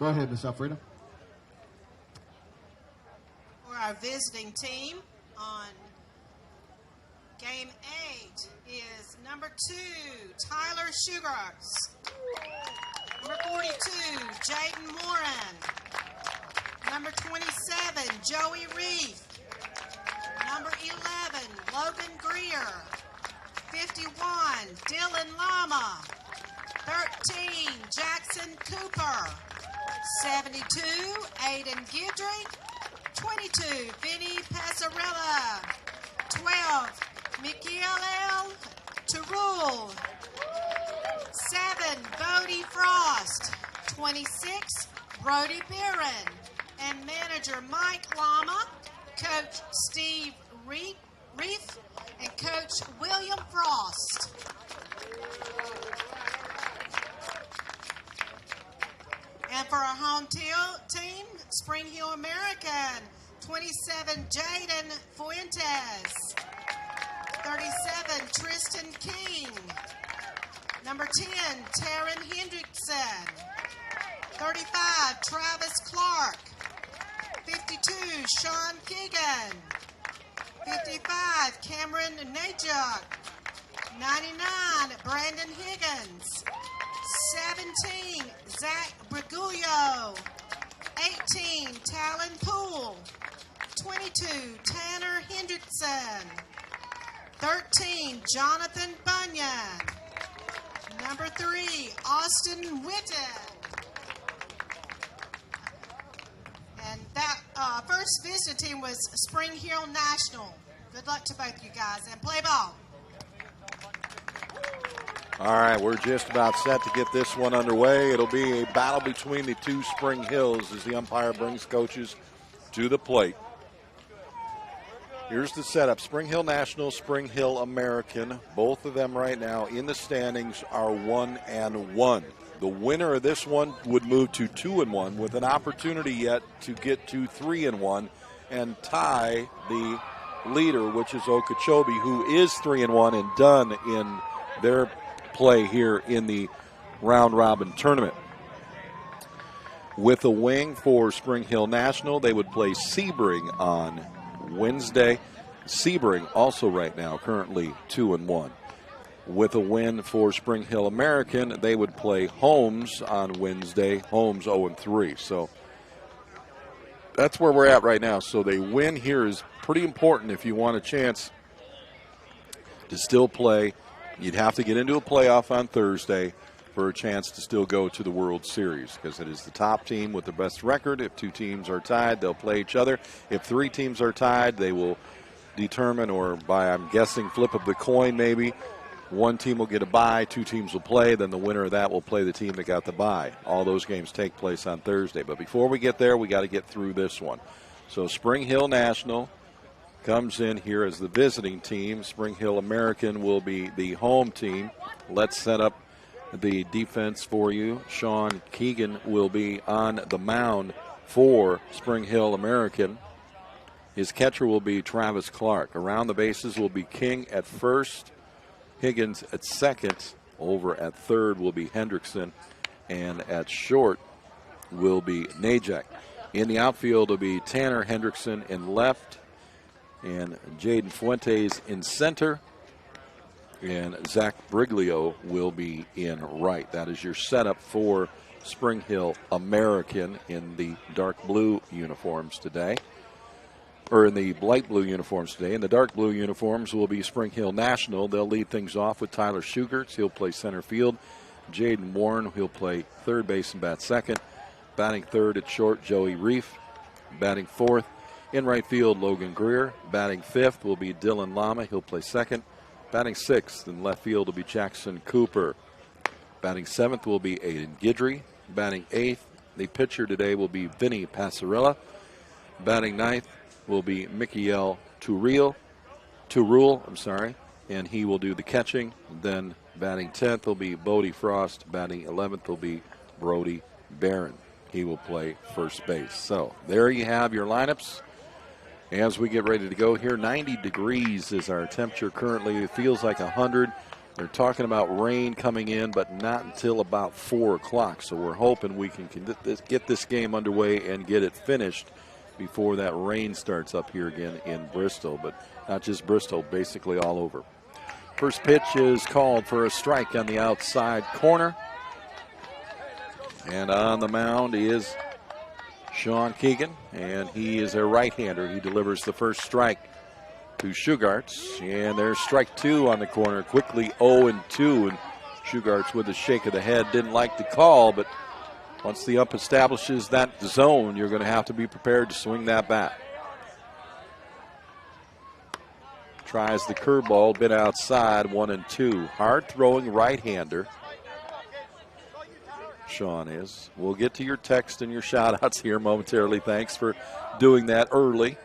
Go ahead, Ms. Alfredo. For our visiting team on Game 8 is number 2, Tyler Sugars. Number 42, Jaden Moran. Number 27, Joey Reef. Number 11, Logan Greer. 51, Dylan Lama. 13, Jackson Cooper. 72, Aiden Guidry. 22, Vinny Passarella. 12, Michael Terrell. 7, Bodie Frost. 26, Brody Barron. And manager Mike Lama, Coach Steve Reef, and Coach William Frost. And for our home team, Spring Hill American, 27, Jaden Fuentes. 37, Tristan King. Number 10, Taryn Hendrickson. 35, Travis Clark. 52, Sean Keegan. 55, Cameron Najak. 99, Brandon Higgins. 17, Zach Briguglio. 18, Talon Poole. 22, Tanner Hendrickson. 13, Jonathan Bunyan. Number 3, Austin Witten. And that first visiting team was Spring Hill National. Good luck to both you guys, and play ball. All right, we're just about set to get this one underway. It'll be a battle between the two Spring Hills as the umpire brings coaches to the plate. Here's the setup. Spring Hill National, Spring Hill American. Both of them right now in the standings are 1-1. The winner of this one would move to 2-1 with an opportunity yet to get to 3-1 and tie the leader, which is Okeechobee, who is 3-1 and done in their play here in the round-robin tournament. With a wing for Spring Hill National, they would play Sebring on Wednesday. Sebring also right now currently 2-1. With a win for Spring Hill American, they would play Holmes on Wednesday. Holmes 0-3. So that's where we're at right now. So the win here is pretty important if you want a chance to still play. You'd have to get into a playoff on Thursday for a chance to still go to the World Series, because it is the top team with the best record. If two teams are tied, they'll play each other. If three teams are tied, they will determine, or by, I'm guessing, flip of the coin maybe, one team will get a bye, two teams will play, then the winner of that will play the team that got the bye. All those games take place on Thursday. But before we get there, we got to get through this one. So Spring Hill National comes in here as the visiting team. Spring Hill American will be the home team. Let's set up the defense for you. Sean Keegan will be on the mound for Spring Hill American. His catcher will be Travis Clark. Around the bases will be King at first, Higgins at second. Over at third will be Hendrickson, and at short will be Najak. In the outfield will be Tanner Hendrickson in left, and Jaden Fuentes in center, and Zach Briglio will be in right. That is your setup for Spring Hill American in the dark blue uniforms today, or in the light blue uniforms today. In the dark blue uniforms will be Spring Hill National. They'll lead things off with Tyler Schugerts. He'll play center field. Jaden Warren, he'll play third base and bat second. Batting third at short, Joey Reef. Batting fourth in right field, Logan Greer. Batting fifth will be Dylan Lama. He'll play second. Batting sixth in left field will be Jackson Cooper. Batting seventh will be Aiden Guidry. Batting eighth, the pitcher today will be Vinny Passarella. Batting ninth will be Michael Terrell, and he will do the catching. Then batting 10th will be Bodie Frost. Batting 11th will be Brody Barron. He will play first base. So there you have your lineups. As we get ready to go here, 90 degrees is our temperature currently. It feels like 100. They're talking about rain coming in, but not until about 4 o'clock. So we're hoping we can get this game underway and get it finished before that rain starts up here again in Bristol. But not just Bristol, basically all over. First pitch is called for a strike on the outside corner. And on the mound is Sean Keegan, and he is a right-hander. He delivers the first strike to Shugarts, and there's strike 2 on the corner. Quickly 0-2, and Shugarts with a shake of the head didn't like the call, but once the ump establishes that zone, you're going to have to be prepared to swing that bat. Tries the curveball, been outside, 1-2. Hard throwing right-hander. Sean is. We'll get to your text and your shout-outs here momentarily. Thanks for doing that early.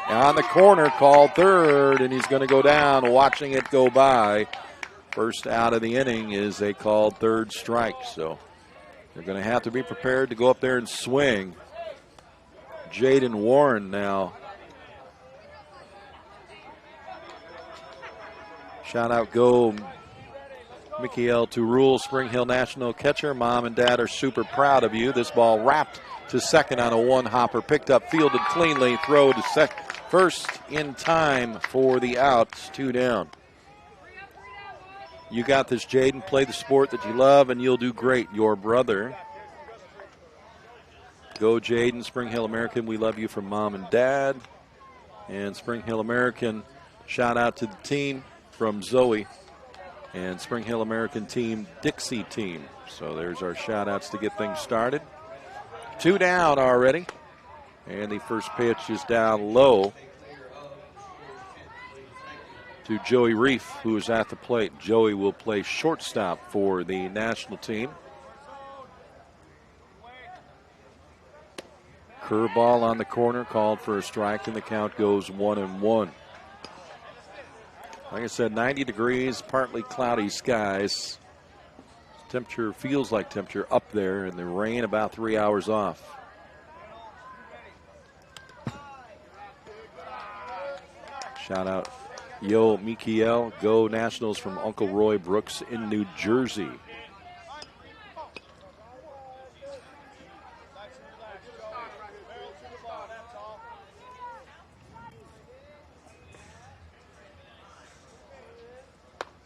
On the corner, called third, and he's going to go down, watching it go by. First out of the inning is a called third strike, so they're going to have to be prepared to go up there and swing. Jaden Warren now. Shout-out go Michael Turul, Spring Hill National catcher. Mom and Dad are super proud of you. This ball wrapped to second on a one-hopper, picked up, fielded cleanly, throw to first in time for the outs, 2 down. You got this, Jaden. Play the sport that you love, and you'll do great. Your brother. Go, Jaden. Spring Hill American, we love you from Mom and Dad. And Spring Hill American, shout out to the team from Zoe. And Spring Hill American team, Dixie team. So there's our shout outs to get things started. 2 down already. And the first pitch is down low to Joey Reef, who is at the plate. Joey will play shortstop for the national team. Curveball on the corner, called for a strike, and the count goes 1-1. Like I said, 90 degrees, partly cloudy skies. Temperature feels like temperature up there, and the rain about 3 hours off. Shout out Yo Mikiel, go Nationals from Uncle Roy Brooks in New Jersey.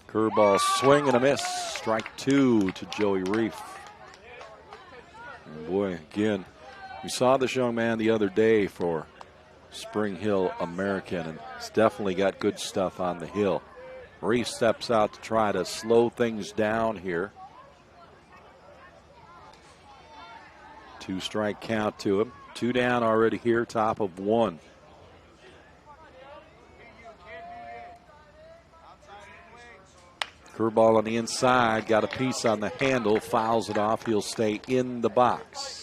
Curveball swing and a miss. Strike 2 to Joey Reef. And boy, again, we saw this young man the other day for Spring Hill American, and it's definitely got good stuff on the hill. Reef steps out to try to slow things down here. 2 strike count to him. 2 down already here, top of 1. Curveball on the inside, got a piece on the handle, fouls it off. He'll stay in the box.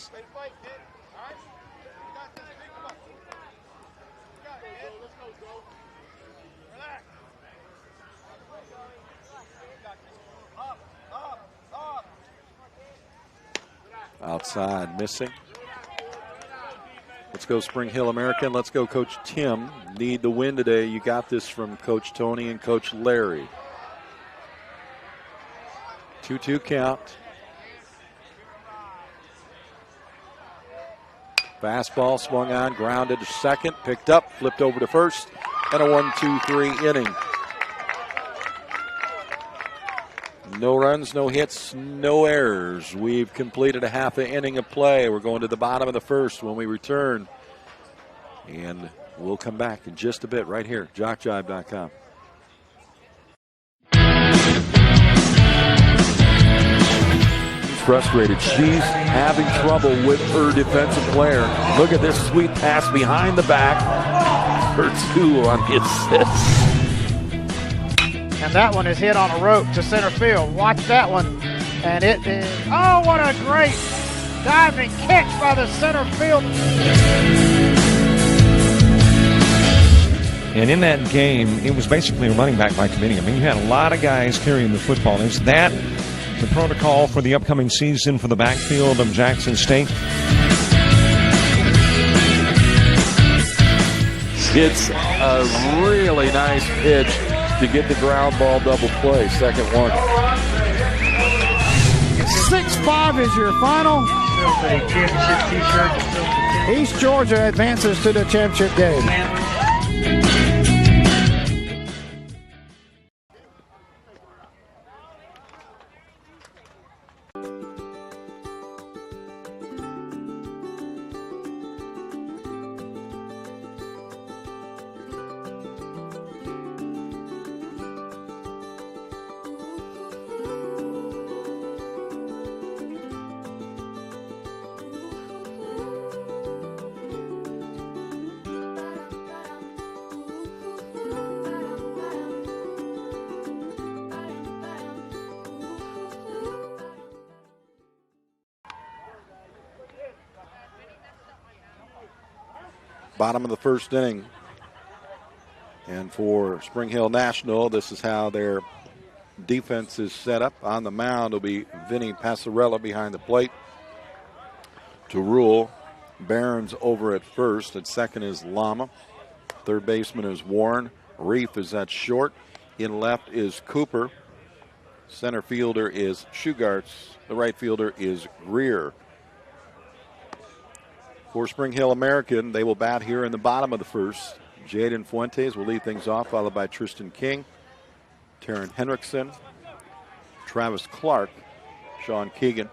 Outside, missing. Let's go Spring Hill American. Let's go Coach Tim. Need the win today. You got this from Coach Tony and Coach Larry. 2-2 count. Fastball swung on, grounded to second, picked up, flipped over to first, and a 1-2-3 inning. No runs, no hits, no errors. We've completed a half an inning of play. We're going to the bottom of the first when we return. And we'll come back in just a bit right here, jockjive.com. Frustrated. She's having trouble with her defensive player. Look at this sweet pass behind the back for 2 on the assist. And that one is hit on a rope to center field. Watch that one. And it is, oh, what a great diving catch by the center field. And in that game, it was basically a running back by committee. I mean, you had a lot of guys carrying the football. Is that the protocol for the upcoming season for the backfield of Jackson State? It's a really nice pitch to get the ground ball double play. Second one. 6-5 is your final. East Georgia advances to the championship game. Bottom of the first inning. And for Spring Hill National, this is how their defense is set up. On the mound will be Vinny Passarella behind the plate. To rule, Barron's over at first. At second is Lama. Third baseman is Warren. Reef is at short. In left is Cooper. Center fielder is Shugarts. The right fielder is Greer. For Spring Hill American, they will bat here in the bottom of the first. Jaden Fuentes will lead things off, followed by Tristan King, Taryn Henriksen, Travis Clark, Sean Keegan,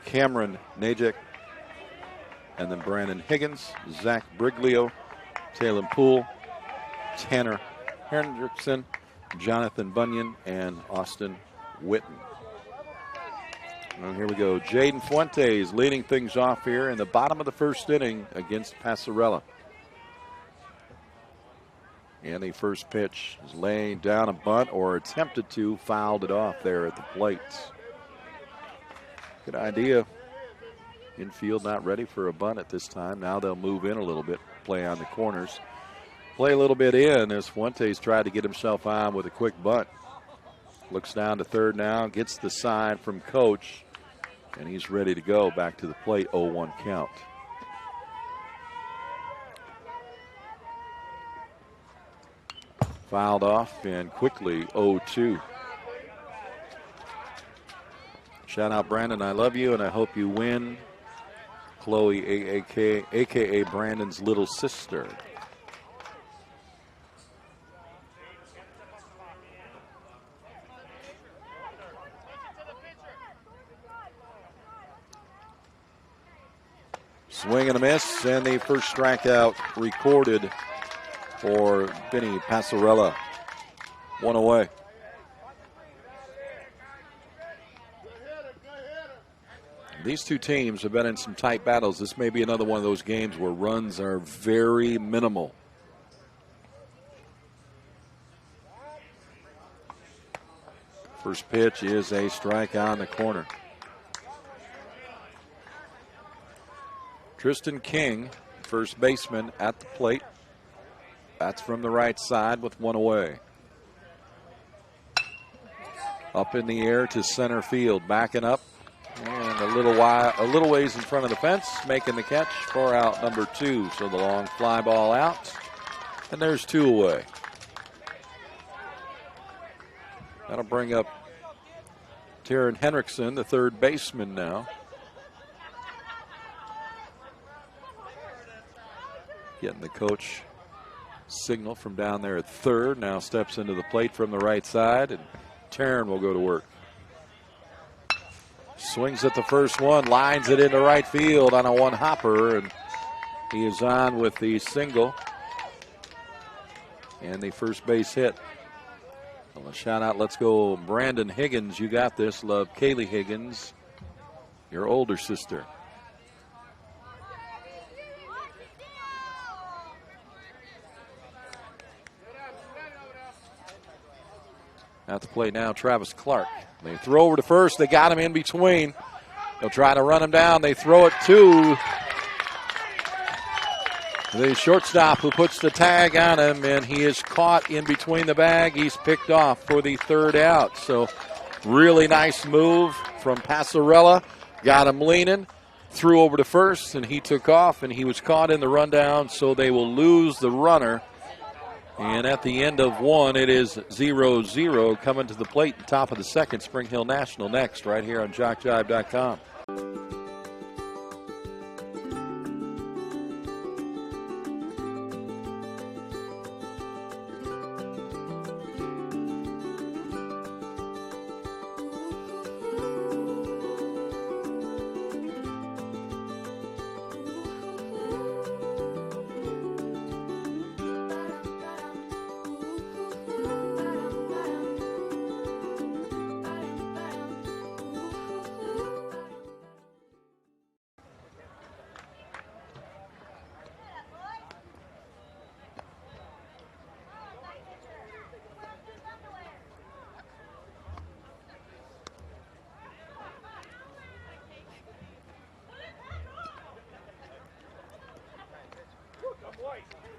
Cameron Najek, and then Brandon Higgins, Zach Briglio, Talon Poole, Tanner Henriksen, Jonathan Bunyan, and Austin Witten. And here we go. Jaden Fuentes leading things off here in the bottom of the first inning against Passarella. And the first pitch is laying down a bunt, or attempted to, fouled it off there at the plate. Good idea. Infield not ready for a bunt at this time. Now they'll move in a little bit, play on the corners. Play a little bit in as Fuentes tried to get himself on with a quick bunt. Looks down to third now, gets the sign from coach, and he's ready to go back to the plate. 0-1 count. Fouled off and quickly 0-2. Shout out Brandon, I love you and I hope you win. Chloe, a.k.a. Brandon's little sister. Swing and a miss, and the first strikeout recorded for Vinny Passarella. One away. These two teams have been in some tight battles. This may be another one of those games where runs are very minimal. First pitch is a strikeout in the corner. Tristan King, first baseman at the plate. That's from the right side with one away. Up in the air to center field, backing up. And a little ways in front of the fence, making the catch for out number 2. So the long fly ball out. And there's 2 away. That'll bring up Taryn Henriksen, the third baseman now. Getting the coach signal from down there at third. Now steps into the plate from the right side, and Taryn will go to work. Swings at the first one, lines it into right field on a one-hopper, and he is on with the single and the first base hit. Well, a shout out, let's go Brandon Higgins. You got this. Love Kaylee Higgins, your older sister. At the plate now, Travis Clark. They throw over to first. They got him in between. They'll try to run him down. They throw it to the shortstop, who puts the tag on him, and he is caught in between the bag. He's picked off for the third out. So really nice move from Passarella. Got him leaning. Threw over to first, and he took off, and he was caught in the rundown, so they will lose the runner And at the end of one, it is 0-0 coming to the plate. Top of the second, Spring Hill National next, right here on JockJive.com.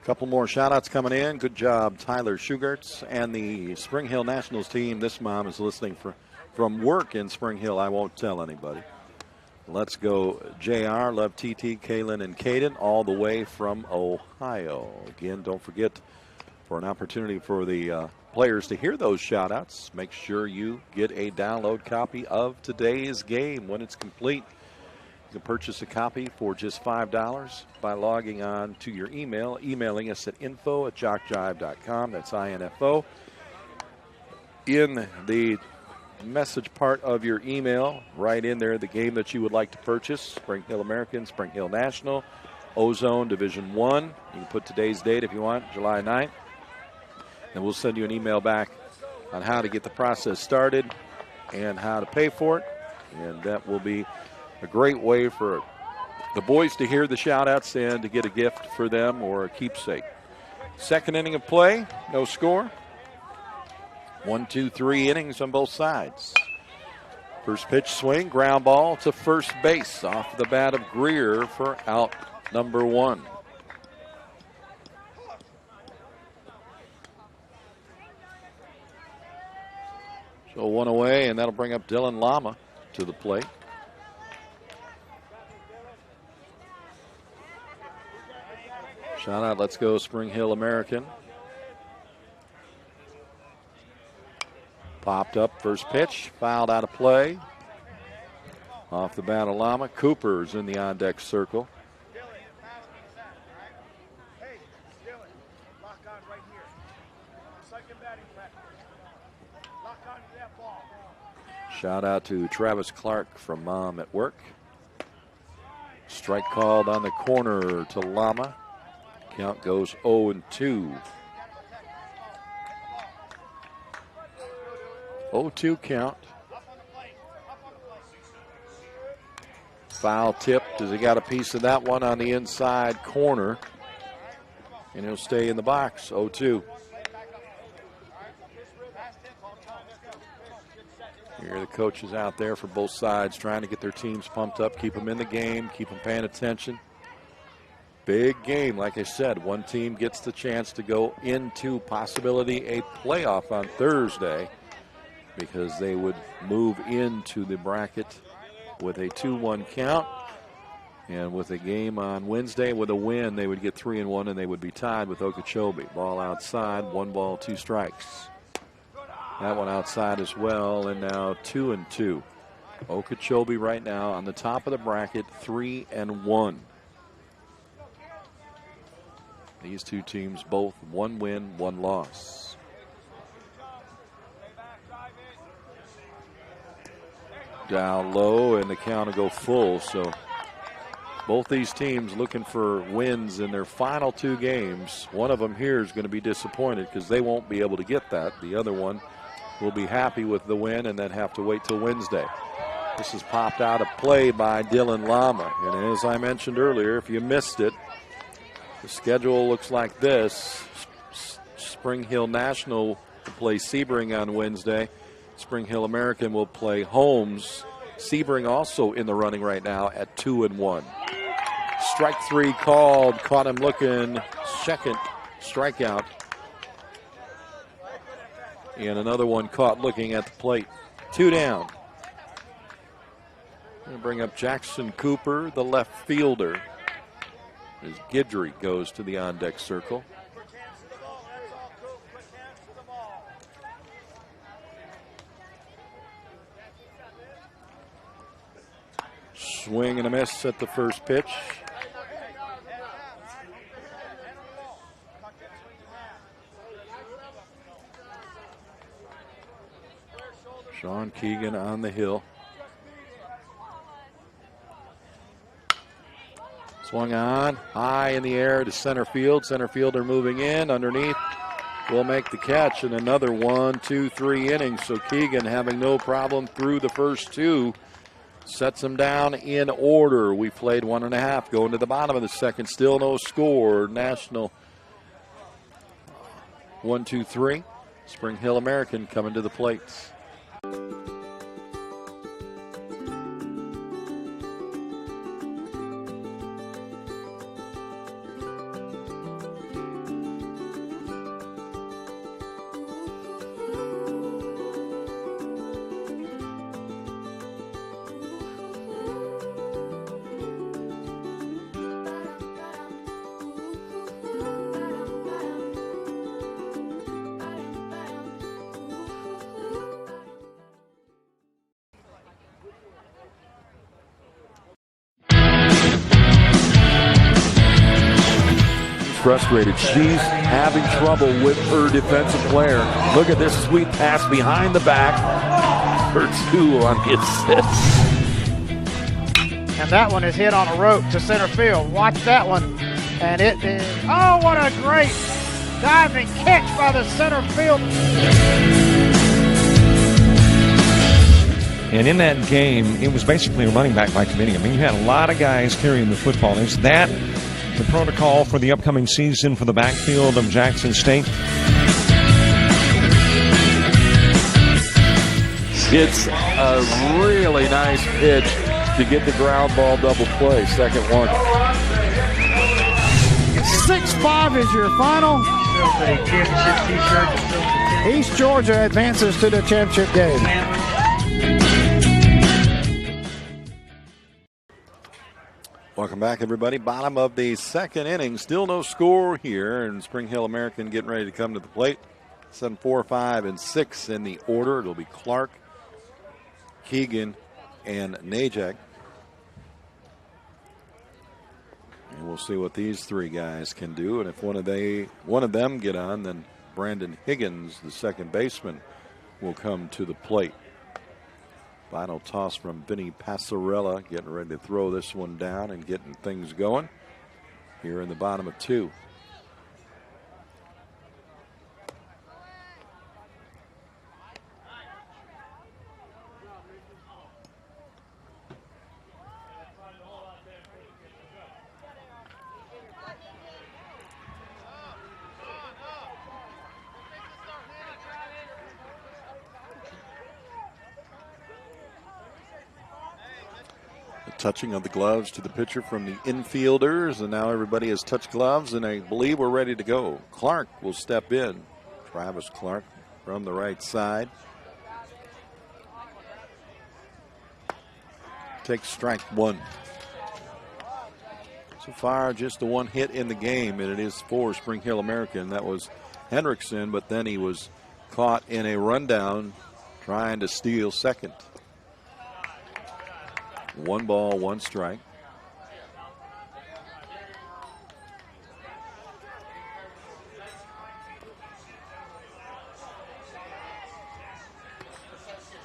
Couple more shout-outs coming in. Good job, Tyler Schugertz and the Spring Hill Nationals team. This mom is listening from work in Spring Hill. I won't tell anybody. Let's go, JR, Love TT, Kaylin, and Caden, all the way from Ohio. Again, don't forget, for an opportunity for the players to hear those shout-outs, make sure you get a download copy of today's game when it's complete. You can purchase a copy for just $5 by logging on to your emailing us at info@jockjive.com. That's INFO. In the message part of your email, right in there, the game that you would like to purchase: Spring Hill American, Spring Hill National, Ozone Division 1. You can put today's date if you want, July 9th. And we'll send you an email back on how to get the process started and how to pay for it. And that will be a great way for the boys to hear the shout-outs and to get a gift for them or a keepsake. Second inning of play, no score. 1, 2, 3 innings on both sides. First pitch swing, ground ball to first base off the bat of Greer for out number 1. So 1 away, and that'll bring up Dylan Lama to the plate. Shout out, let's go Spring Hill American. Popped up, first pitch, fouled out of play. Off the bat of Lama. Cooper's in the on-deck circle. Shout out to Travis Clark from Mom at Work. Strike called on the corner to Lama. Count goes 0-2. 0-2 count. Foul tipped as he got a piece of that one on the inside corner. And he'll stay in the box, 0-2. Here are the coaches out there for both sides trying to get their teams pumped up, keep them in the game, keep them paying attention. Big game, like I said. One team gets the chance to go into possibility a playoff on Thursday because they would move into the bracket with a 2-1 count. And with a game on Wednesday with a win, they would get 3-1 and they would be tied with Okeechobee. Ball outside, 1 ball, 2 strikes. That one outside as well, and now 2-2. Okeechobee right now on the top of the bracket, 3-1. These two teams both 1 win, 1 loss. Down low, and the count will go full. So both these teams looking for wins in their final 2 games. One of them here is going to be disappointed because they won't be able to get that. The other one will be happy with the win and then have to wait till Wednesday. This is popped out of play by Dylan Lama. And as I mentioned earlier, if you missed it, the schedule looks like this. Spring Hill National will play Sebring on Wednesday. Spring Hill American will play Holmes. Sebring also in the running right now at 2-1. Strike 3 called. Caught him looking. Second strikeout. And another one caught looking at the plate. 2 down. Going to bring up Jackson Cooper, the left fielder, as Guidry goes to the on-deck circle. Swing and a miss at the first pitch. Sean Keegan on the hill. Swung on, high in the air to center field. Center fielder moving in, underneath. Will make the catch in another 1, 2, 3 innings. So Keegan having no problem through the first two. Sets them down in order. We played 1.5, going to the bottom of the second. Still no score. National 1, 2, 3. Spring Hill American coming to the plates. Frustrated. She's having trouble with her defensive player. Look at this sweet pass behind the back for 2 on the assist. And that one is hit on a rope to center field. Watch that one. And it is, oh, what a great diving catch by the center field. And in that game, it was basically a running back by committee. I mean, you had a lot of guys carrying the football. Is that the protocol for the upcoming season for the backfield of Jackson State? It's a really nice pitch to get the ground ball double play. Second one. 6-5 is your final. East Georgia advances to the championship game. Welcome back, everybody. Bottom of the second inning. Still no score here, and Spring Hill American getting ready to come to the plate. 7, 4, 5, and 6 in the order. It'll be Clark, Keegan, and Najak. And we'll see what these three guys can do. And if one of them get on, then Brandon Higgins, the second baseman, will come to the plate. Final toss from Vinny Passarella, getting ready to throw this one down and getting things going here in the bottom of 2. Touching of the gloves to the pitcher from the infielders, and now everybody has touched gloves, and I believe we're ready to go. Clark will step in. Travis Clark from the right side. Takes strike 1. So far, just the one hit in the game, and it is for Spring Hill American. That was Hendrickson, but then he was caught in a rundown trying to steal second. 1 ball, 1 strike.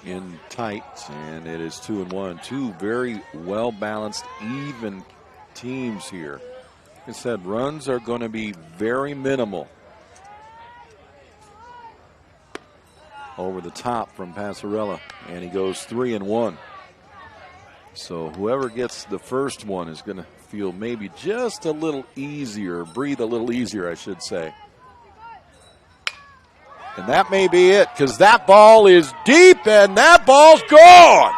In tight, and it is 2-1. 2 very well balanced, even teams here. Like I said, runs are going to be very minimal. Over the top from Passarella, and he goes 3-1. So whoever gets the first one is going to feel maybe just a little easier, breathe a little easier, I should say. And that may be it, because that ball is deep, and that ball's gone.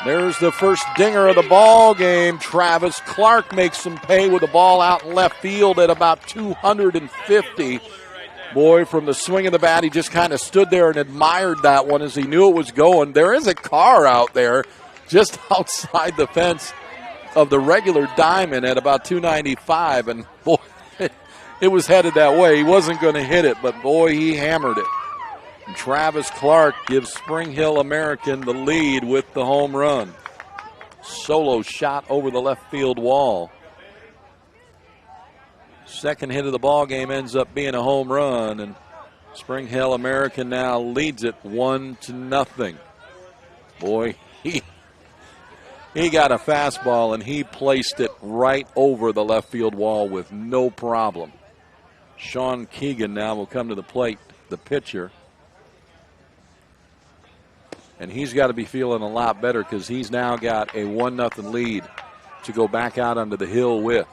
There's the first dinger of the ball game. Travis Clark makes some pay with the ball out in left field at about 250. Boy, from the swing of the bat, he just kind of stood there and admired that one as he knew it was going. There is a car out there just outside the fence of the regular diamond at about 295, and boy, it was headed that way. He wasn't going to hit it, but boy, he hammered it. And Travis Clark gives Spring Hill American the lead with the home run. solo shot over the left field wall. Second hit of the ball game ends up being a home run, and Spring Hill American now leads it 1-0. Boy, he got a fastball and he placed it right over the left field wall with no problem. Sean Keegan now will come to the plate, the pitcher. And he's got to be feeling a lot better because he's now got a 1-0 lead to go back out onto the hill with.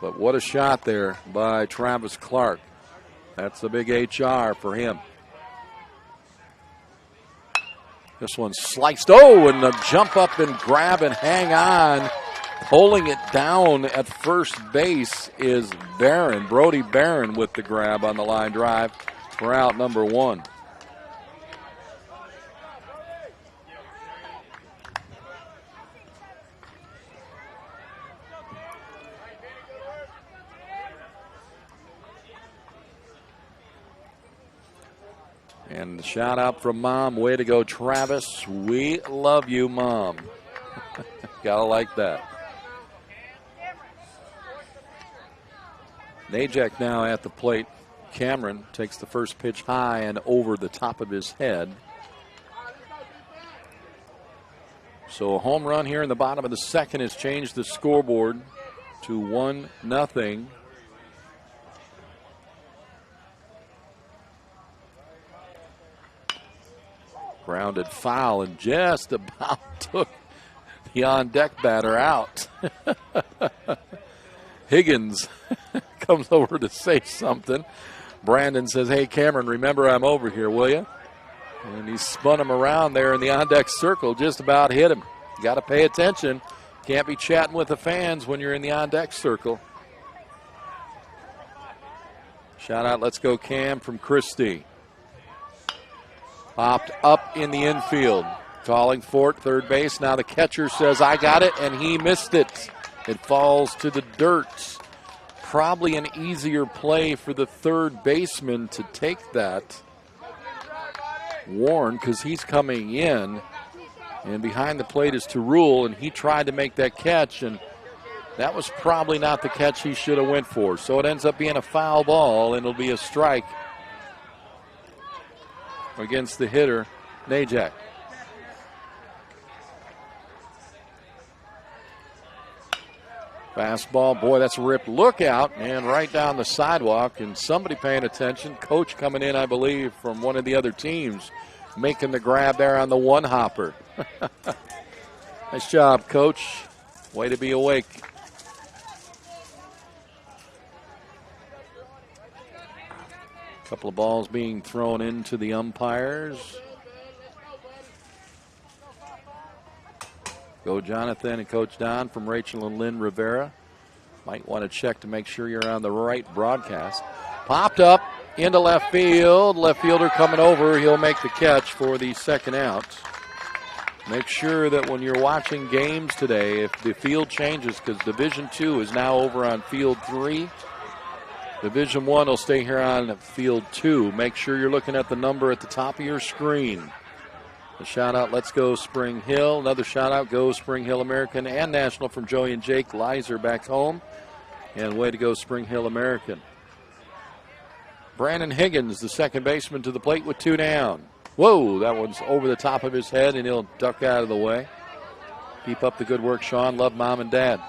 But what a shot there by Travis Clark. That's a big HR for him. This one sliced. Oh, and the jump up and grab and hang on. Pulling it down at first base is Barron. Brody Barron with the grab on the line drive for out number 1. And the shout out from Mom. Way to go, Travis. We love you, Mom. Gotta like that. Najek now at the plate. Cameron takes the first pitch high and over the top of his head. So a home run here in the bottom of the second has changed the scoreboard to 1-0. Grounded foul and just about took the on-deck batter out. Higgins comes over to say something. Brandon says, hey, Cameron, remember I'm over here, will you? And he spun him around there in the on-deck circle, just about hit him. Got to pay attention. Can't be chatting with the fans when you're in the on-deck circle. Shout out, let's go Cam from Christie. Popped up in the infield. Calling for it, third base. Now the catcher says, I got it, and he missed it. It falls to the dirt. Probably an easier play for the third baseman to take that. Warren, because he's coming in. And behind the plate is Tarul, and he tried to make that catch, and that was probably not the catch he should have went for. So it ends up being a foul ball, and it'll be a strike against the hitter, Najak. Fastball, boy, that's a ripped lookout, and right down the sidewalk, and somebody paying attention. Coach coming in, I believe, from one of the other teams, making the grab there on the one-hopper. Nice job, Coach. Way to be awake. Couple of balls being thrown into the umpires. Go Jonathan and Coach Don from Rachel and Lynn Rivera. Might want to check to make sure you're on the right broadcast. Popped up into left field. Left fielder coming over. He'll make the catch for the second out. Make sure that when you're watching games today, if the field changes, because Division II is now over on Field 3. Division I will stay here on Field 2. Make sure you're looking at the number at the top of your screen. A shout out, let's go Spring Hill. Another shout out, go Spring Hill American and National from Joey and Jake Leiser back home. And way to go Spring Hill American. Brandon Higgins, the second baseman, to the plate with 2 down. Whoa, that one's over the top of his head, and he'll duck out of the way. Keep up the good work, Sean. Love Mom and Dad.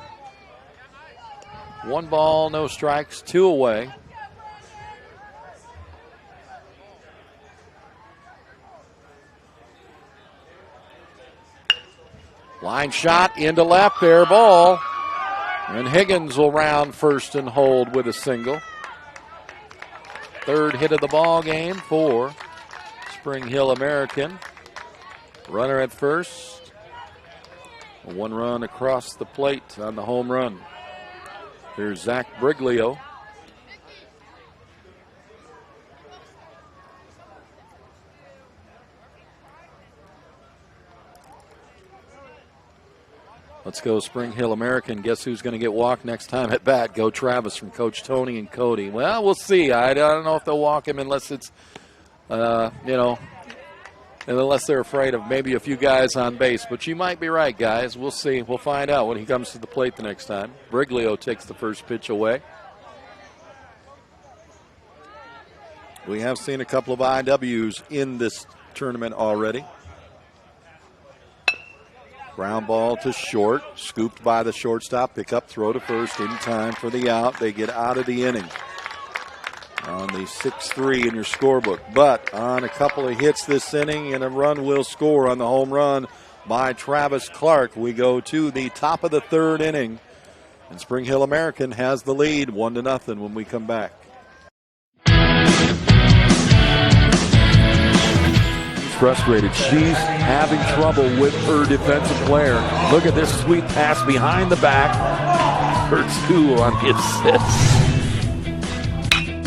1 ball, no strikes, 2 away. Line shot into left, fair ball. And Higgins will round first and hold with a single. Third hit of the ball game for Spring Hill American. Runner at first. 1 run across the plate on the home run. Here's Zach Briglio. Let's go Spring Hill American. Guess who's going to get walked next time at bat? Go Travis from Coach Tony and Cody. Well, we'll see. I don't know if they'll walk him unless it's, unless they're afraid of maybe a few guys on base. But you might be right, guys. We'll see. We'll find out when he comes to the plate the next time. Briglio takes the first pitch away. We have seen a couple of IWs in this tournament already. Ground ball to short, scooped by the shortstop. Pick up, throw to first in time for the out. They get out of the inning on the 6-3 in your scorebook. But on a couple of hits this inning, and a run will score on the home run by Travis Clark. We go to the top of the third inning, and Spring Hill American has the lead 1-0 when we come back. Frustrated. She's having trouble with her defensive player. Look at this sweet pass behind the back for 2 on the assist.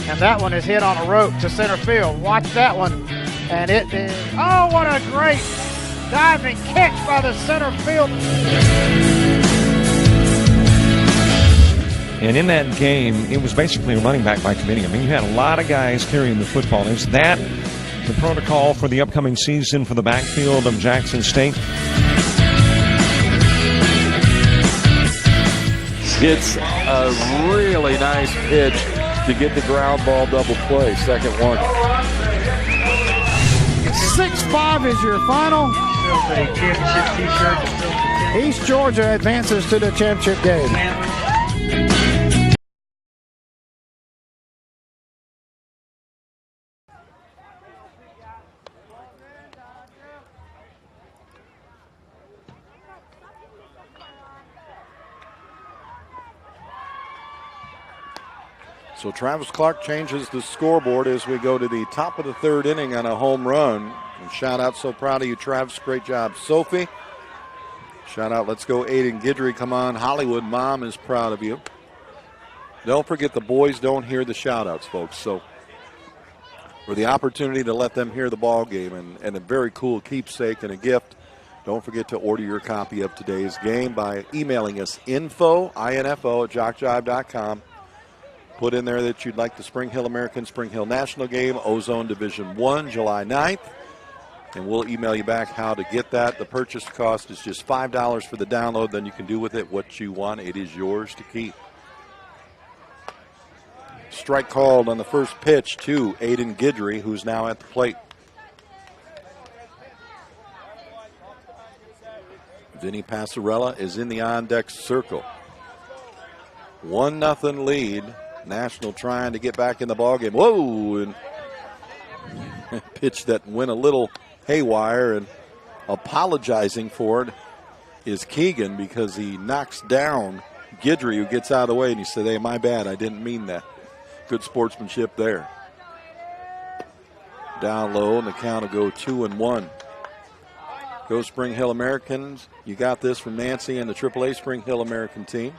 And that one is hit on a rope to center field. Watch that one. And it is, oh, what a great diving catch by the center field. And in that game, it was basically a running back by committee. I mean, you had a lot of guys carrying the football. Is that the protocol for the upcoming season for the backfield of Jackson State? It's a really nice pitch to get the ground ball double play. Second one. 6-5 is your final. East Georgia advances to the championship game. So Travis Clark changes the scoreboard as we go to the top of the third inning on a home run. And shout out, so proud of you, Travis. Great job, Sophie. Shout out, let's go, Aiden Guidry. Come on, Hollywood. Mom is proud of you. Don't forget, the boys don't hear the shout outs, folks. So for the opportunity to let them hear the ball game and a very cool keepsake and a gift, don't forget to order your copy of today's game by emailing us info at jockjive.com. Put in there that you'd like the Spring Hill American, Spring Hill National game, Ozone Division 1, July 9th. And we'll email you back how to get that. The purchase cost is just $5 for the download. Then you can do with it what you want. It is yours to keep. Strike called on the first pitch to Aiden Guidry, who's now at the plate. Vinny Passarella is in the on-deck circle. 1-0 lead. National trying to get back in the ballgame. Whoa! And pitch that went a little haywire, and apologizing for it is Keegan because he knocks down Guidry, who gets out of the way, and he said, "Hey, my bad, I didn't mean that." Good sportsmanship there. Down low, and the count will go 2-1. Go Spring Hill Americans. You got this from Nancy and the AAA Spring Hill American team.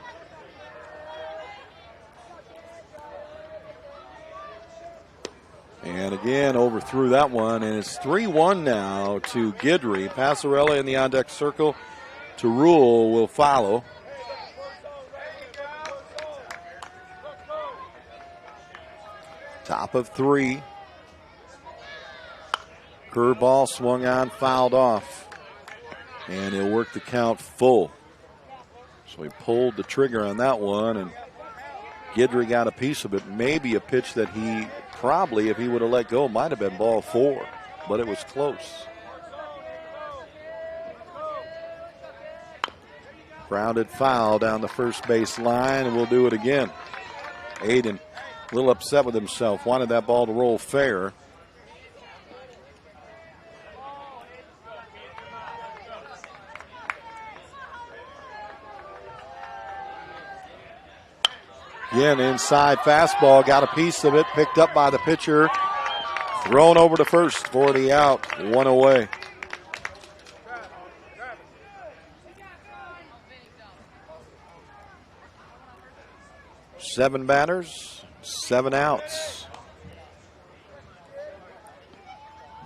And again, overthrew that one, and it's 3-1 now to Guidry. Passarella in the on-deck circle. To Rule will follow. Top of 3. Curveball swung on, fouled off. And he'll work the count full. So he pulled the trigger on that one, and Guidry got a piece of it. Maybe a pitch that he probably, if he would have let go, might have been ball 4, but it was close. Grounded foul down the first base line, and we'll do it again. Aiden, a little upset with himself, wanted that ball to roll fair. Again, inside fastball, got a piece of it, picked up by the pitcher, thrown over to first for the out, 1 away. Seven batters, 7 outs.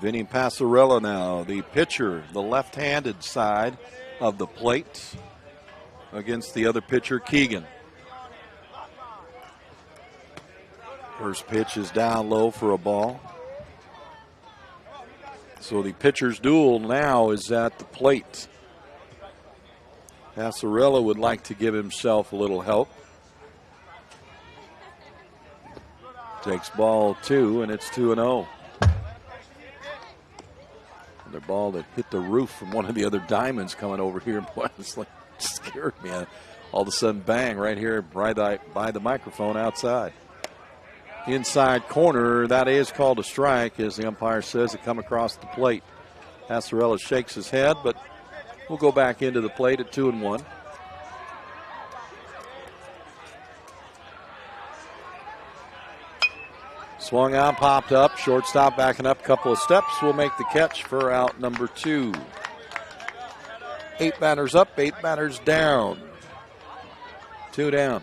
Vinny Passarella now, the pitcher, the left-handed side of the plate against the other pitcher, Keegan. First pitch is down low for a ball. So the pitcher's duel now is at the plate. Passarella would like to give himself a little help. Takes ball 2, and it's 2-0. Another ball that hit the roof from one of the other diamonds coming over here. Boy, it's like scared me. All of a sudden, bang, right here by the microphone outside. Inside corner, that is called a strike, as the umpire says it come across the plate. Passarella shakes his head, but we'll go back into the plate at 2-1. Swung on, popped up, shortstop backing up a couple of steps. Will make the catch for out number 2. 8 batters up, 8 batters down. 2 down.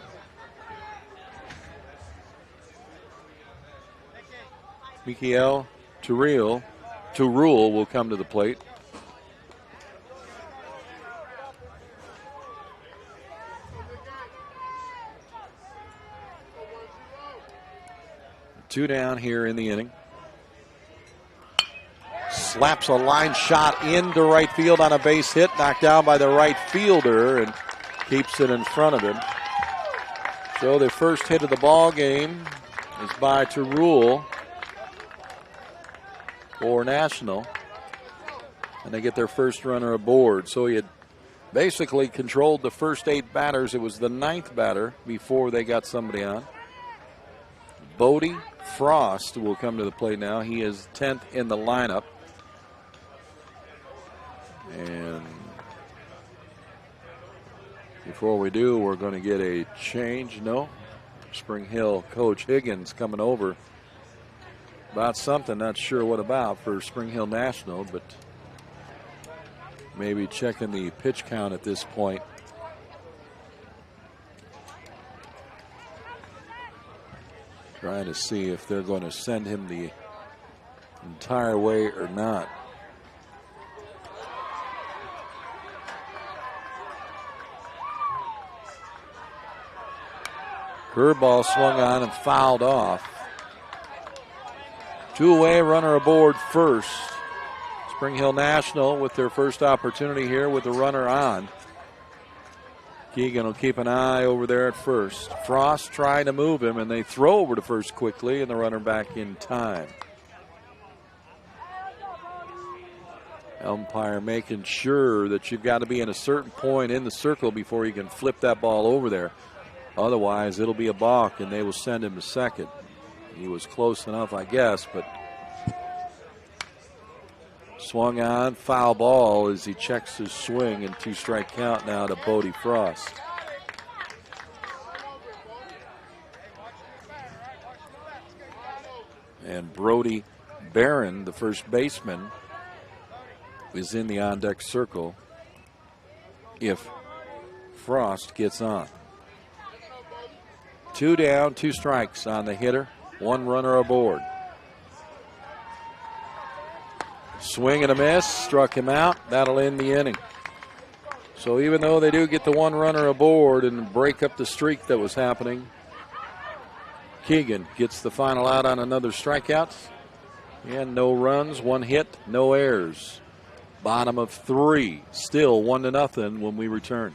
Mikael Turul will come to the plate. Two down here in the inning. Slaps a line shot into right field on a base hit, knocked down by the right fielder, and keeps it in front of him. So the first hit of the ball game is by Turul for National, and they get their first runner aboard. So he had basically controlled the first 8 batters. It was the 9th batter before they got somebody on. Bodie Frost will come to the plate now. He is 10th in the lineup. And before we do, we're going to get a change. No, Spring Hill coach Higgins coming over about something, not sure what about, for Spring Hill National, but maybe checking the pitch count at this point. Trying to see if they're going to send him the entire way or not. Curveball swung on and fouled off. 2 away, runner aboard first. Spring Hill National with their first opportunity here with the runner on. Keegan will keep an eye over there at first. Frost trying to move him, and they throw over to first quickly, and the runner back in time. Umpire making sure that you've got to be in a certain point in the circle before you can flip that ball over there. Otherwise, it'll be a balk, and they will send him to second. He was close enough, I guess, but swung on, foul ball as he checks his swing, and 2-strike count now to Bodie Frost. And Brody Barron, the first baseman, is in the on-deck circle if Frost gets on. 2 down, 2 strikes on the hitter, 1 runner aboard. Swing and a miss, struck him out. That'll end the inning. So even though they do get the 1 runner aboard and break up the streak that was happening, Keegan gets the final out on another strikeout. And no runs, 1 hit, no errors. Bottom of 3, still 1-0 when we return.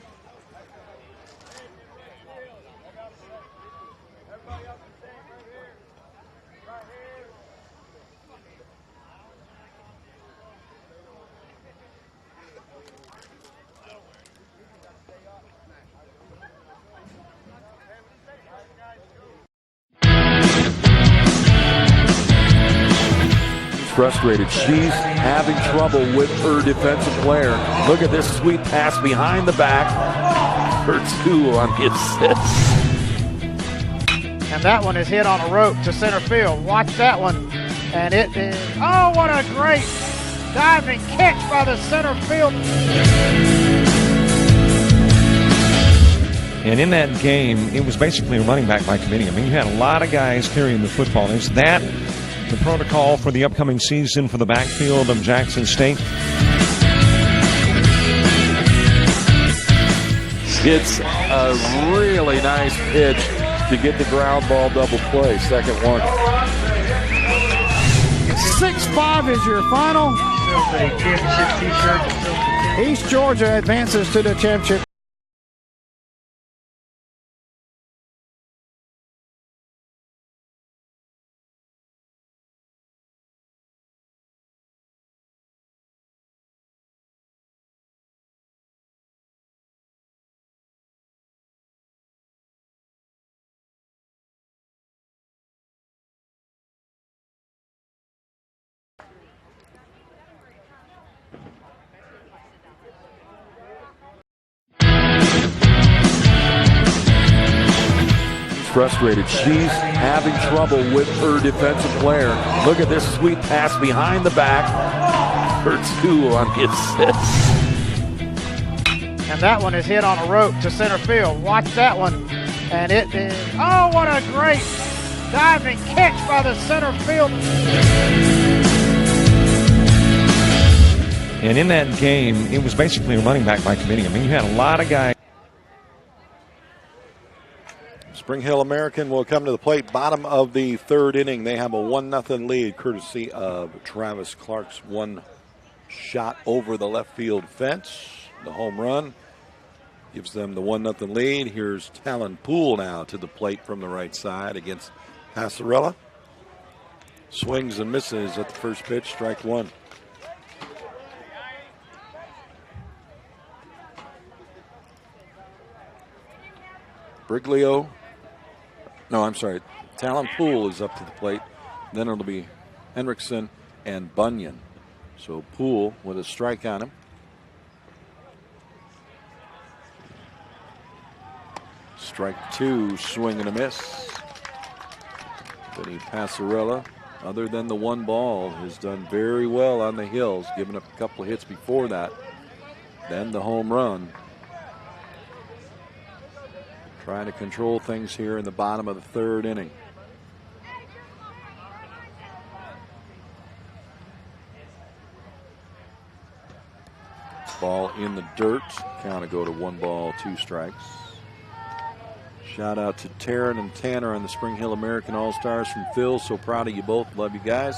Frustrated. She's having trouble with her defensive player. Look at this sweet pass behind the back for 2 on the assist. And that one is hit on a rope to center field. Watch that one. And it is, oh, what a great diving catch by the center field. And in that game, it was basically a running back by committee. I mean, you had a lot of guys carrying the football. Is that the protocol for the upcoming season for the backfield of Jackson State? It's a really nice pitch to get the ground ball double play. Second one. 6-5 is your final. a championship t-shirt. East Georgia advances to the championship. Frustrated. She's having trouble with her defensive player. Look at this sweet pass behind the back for 2 on the assist. And that one is hit on a rope to center field. Watch that one. And it is, oh, what a great diving catch by the center field. And in that game, it was basically a running back by committee. I mean, you had a lot of guys. Spring Hill American will come to the plate. Bottom of the 3rd inning. They have a 1-0 lead courtesy of Travis Clark's one shot over the left field fence. The home run gives them the 1-0 lead. Here's Talon Poole now to the plate from the right side against Passarella. Swings and misses at the first pitch, strike 1. Briglio. No, I'm sorry. Talon Poole is up to the plate. Then it'll be Hendrickson and Bunyan. So Poole with a strike on him. Strike 2, swing and a miss. Benny Passarella, other than the one ball, has done very well on the hills, giving up a couple of hits before that. Then the home run. Trying to control things here in the bottom of the 3rd inning. Ball in the dirt. Count to go to 1 ball, 2 strikes. Shout out to Taryn and Tanner and the Spring Hill American All-Stars from Phil. So proud of you both. Love you guys.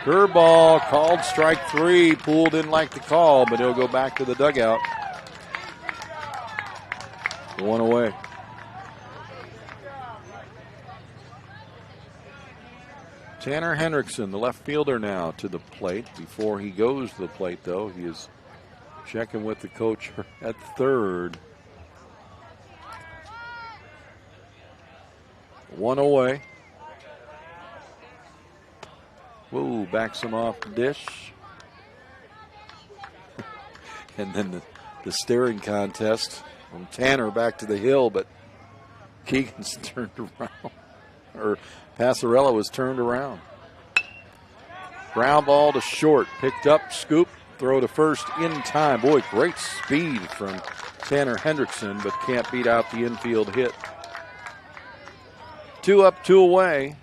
Curveball called strike 3. Poole didn't like the call, but he'll go back to the dugout. 1 away. Tanner Hendrickson, the left fielder, now to the plate. Before he goes to the plate, though, he is checking with the coach at 3rd. 1 away. Whoa, backs him off the dish. And then the staring contest from Tanner back to the hill, but Keegan's turned around. Or Passarella was turned around. Ground ball to short. Picked up, scoop, throw to first in time. Boy, great speed from Tanner Hendrickson, but can't beat out the infield hit. 2 up, 2 away.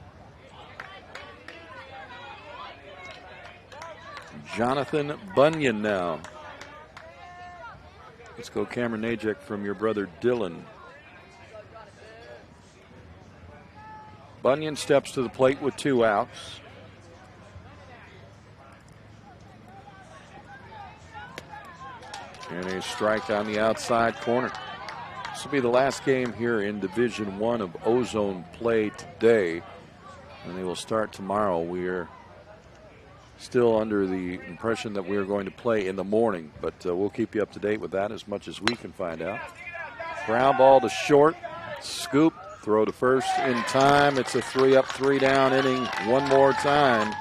Jonathan Bunyan now. Let's go Cameron Najek from your brother Dylan. Bunyan steps to the plate with 2 outs. And a strike on the outside corner. This will be the last game here in Division I of Ozone play today. And they will start tomorrow. We're still under the impression that we're going to play in the morning, but we'll keep you up to date with that as much as we can find out. Ground ball to short. Scoop. Throw to first in time. It's a 3 up, 3 down inning one more time.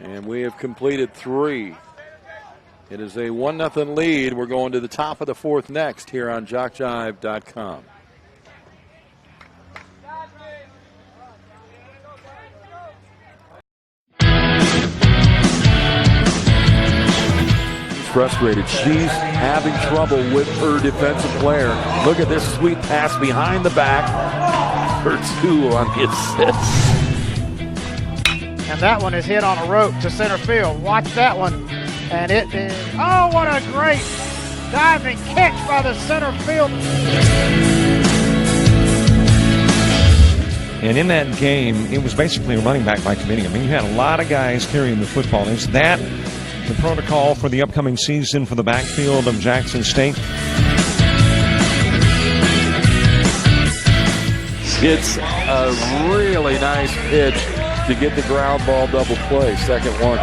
And we have completed 3. It is a 1-0 lead. We're going to the top of the 4th next here on JockJive.com. Frustrated. She's having trouble with her defensive player. Look at this sweet pass behind the back for 2 on the assist. And that one is hit on a rope to center field. Watch that one. And it is, oh, what a great diving catch by the center field. And in that game, it was basically a running back by committee. I mean, you had a lot of guys carrying the football. Is that the protocol for the upcoming season for the backfield of Jackson State? It's a really nice pitch to get the ground ball double play. Second one.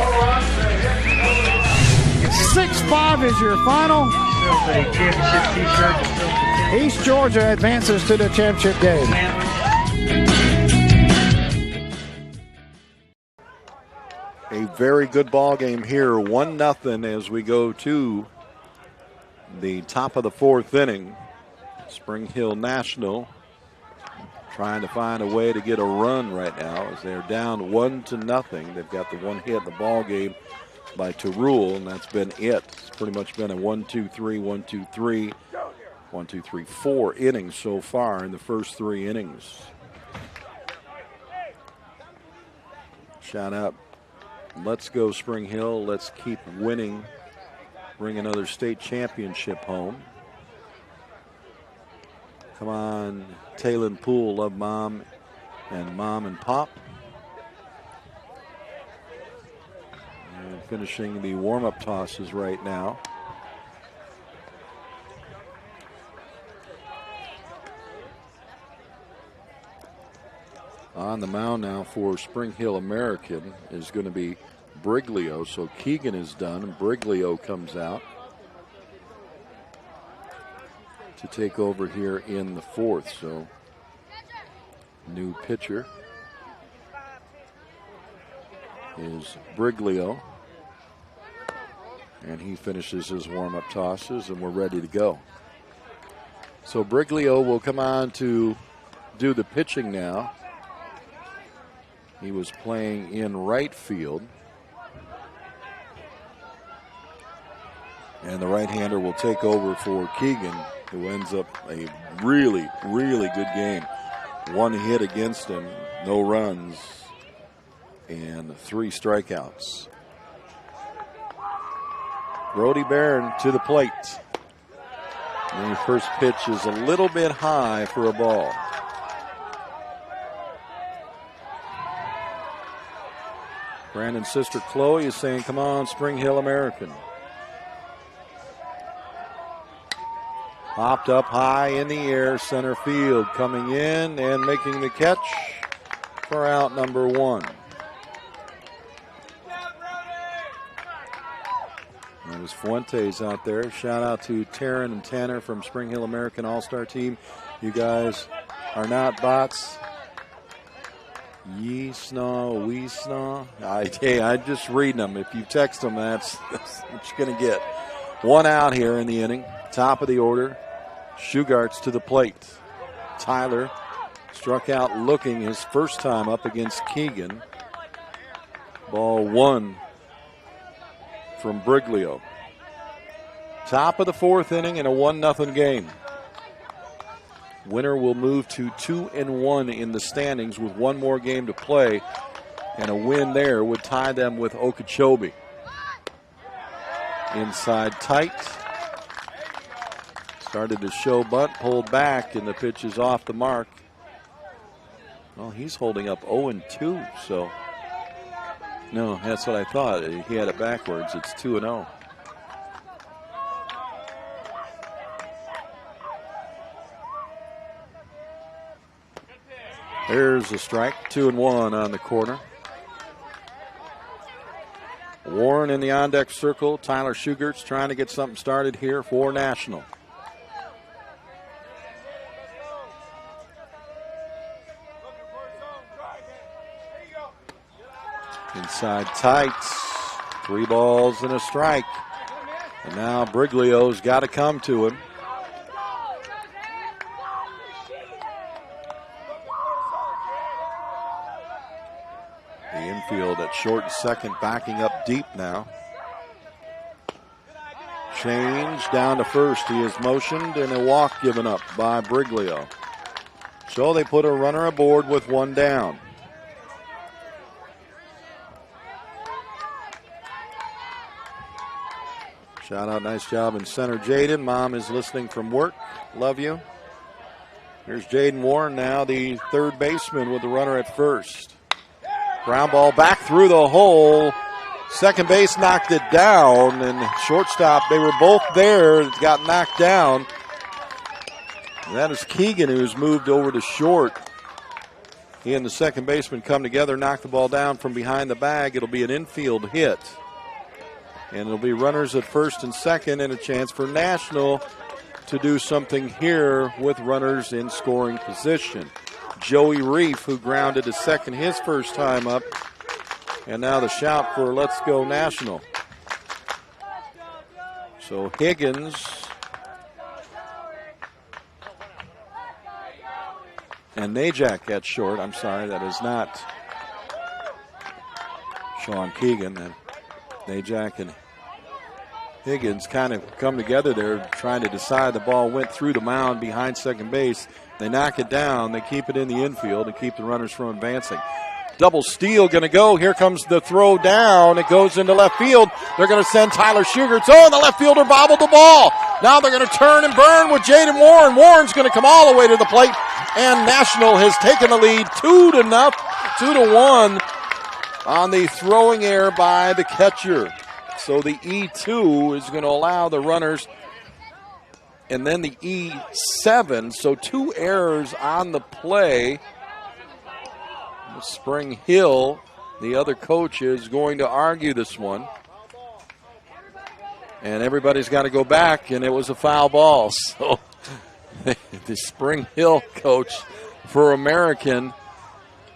6-5 is your final. A championship t-shirt. East Georgia advances to the championship game. A very good ball game here, 1-0 as we go to the top of the fourth inning. Spring Hill National trying to find a way to get a run right now as they're down 1-0. They've got the one hit in the ball game by Terrell, and that's been it. It's pretty much been a 1-2-3, 1-2-3, 1-2-3, 4 innings so far in the first 3 innings. Shout out. Let's go Spring Hill. Let's keep winning. Bring another state championship home. Come on, Talon Poole, love mom and pop. And finishing the warm-up tosses right now. On the mound now for Spring Hill American is going to be Briglio. So Keegan is done and Briglio comes out to take over here in the fourth. So new pitcher is Briglio. And he finishes his warm-up tosses and we're ready to go. So Briglio will come on to do the pitching now. He was playing in right field. And the right-hander will take over for Keegan, who ends up a really, really good game. 1 hit against him, no runs, and 3 strikeouts. Brody Barron to the plate. And the first pitch is a little bit high for a ball. Brandon's sister Chloe is saying, come on, Spring Hill American. Popped up high in the air, center field, coming in and making the catch for out number 1. That was Fuentes out there. Shout out to Taryn and Tanner from Spring Hill American All-Star Team. You guys are not bots. Ye snaw, we snaw. I'm just reading them. If you text them, that's what you're going to get. 1 out here in the inning. Top of the order. Shugarts to the plate. Tyler struck out looking his first time up against Keegan. Ball 1 from Briglio. Top of the fourth inning in a 1-0 game. Winner will move to 2-1 in the standings with 1 more game to play, and a win there would tie them with Okeechobee. Inside tight. Started to show bunt, pulled back, and the pitch is off the mark. Well, he's holding up 0-2, so no, that's what I thought. He had it backwards. It's 2-0. There's a strike, 2-1 on the corner. Warren in the on-deck circle. Tyler Shugarts trying to get something started here for National. Inside tight. 3 balls and a strike. And now Briglio's got to come to him. The infield at short and second, backing up deep now. Change down to first. He is motioned and a walk given up by Briglio. So they put a runner aboard with 1 down. Shout out, nice job in center, Jaden. Mom is listening from work. Love you. Here's Jaden Warren now, the third baseman with the runner at first. Ground ball back through the hole. Second base knocked it down, and shortstop, they were both there. It got knocked down. And that is Keegan, who's moved over to short. He and the second baseman come together, knock the ball down from behind the bag. It'll be an infield hit. And it'll be runners at first and second, and a chance for National to do something here with runners in scoring position. Joey Reef, who grounded to second his first time up. And now the shout for let's go National. So Higgins and Najak at short. I'm sorry, that is not Sean Keegan. And Najak and Higgins kind of come together there trying to decide. The ball went through the mound behind second base. They knock it down. They keep it in the infield and keep the runners from advancing. Double steal going to go. Here comes the throw down. It goes into left field. They're going to send Tyler Sugarts. Oh, and the left fielder bobbled the ball. Now they're going to turn and burn with Jaden Warren. Warren's going to come all the way to the plate. And National has taken the lead 2-1 on the throwing error by the catcher. So the E2 is going to allow the runners, and then the E7. So 2 errors on the play. Spring Hill, the other coach, is going to argue this one. And everybody's got to go back, and it was a foul ball. So the Spring Hill coach for American,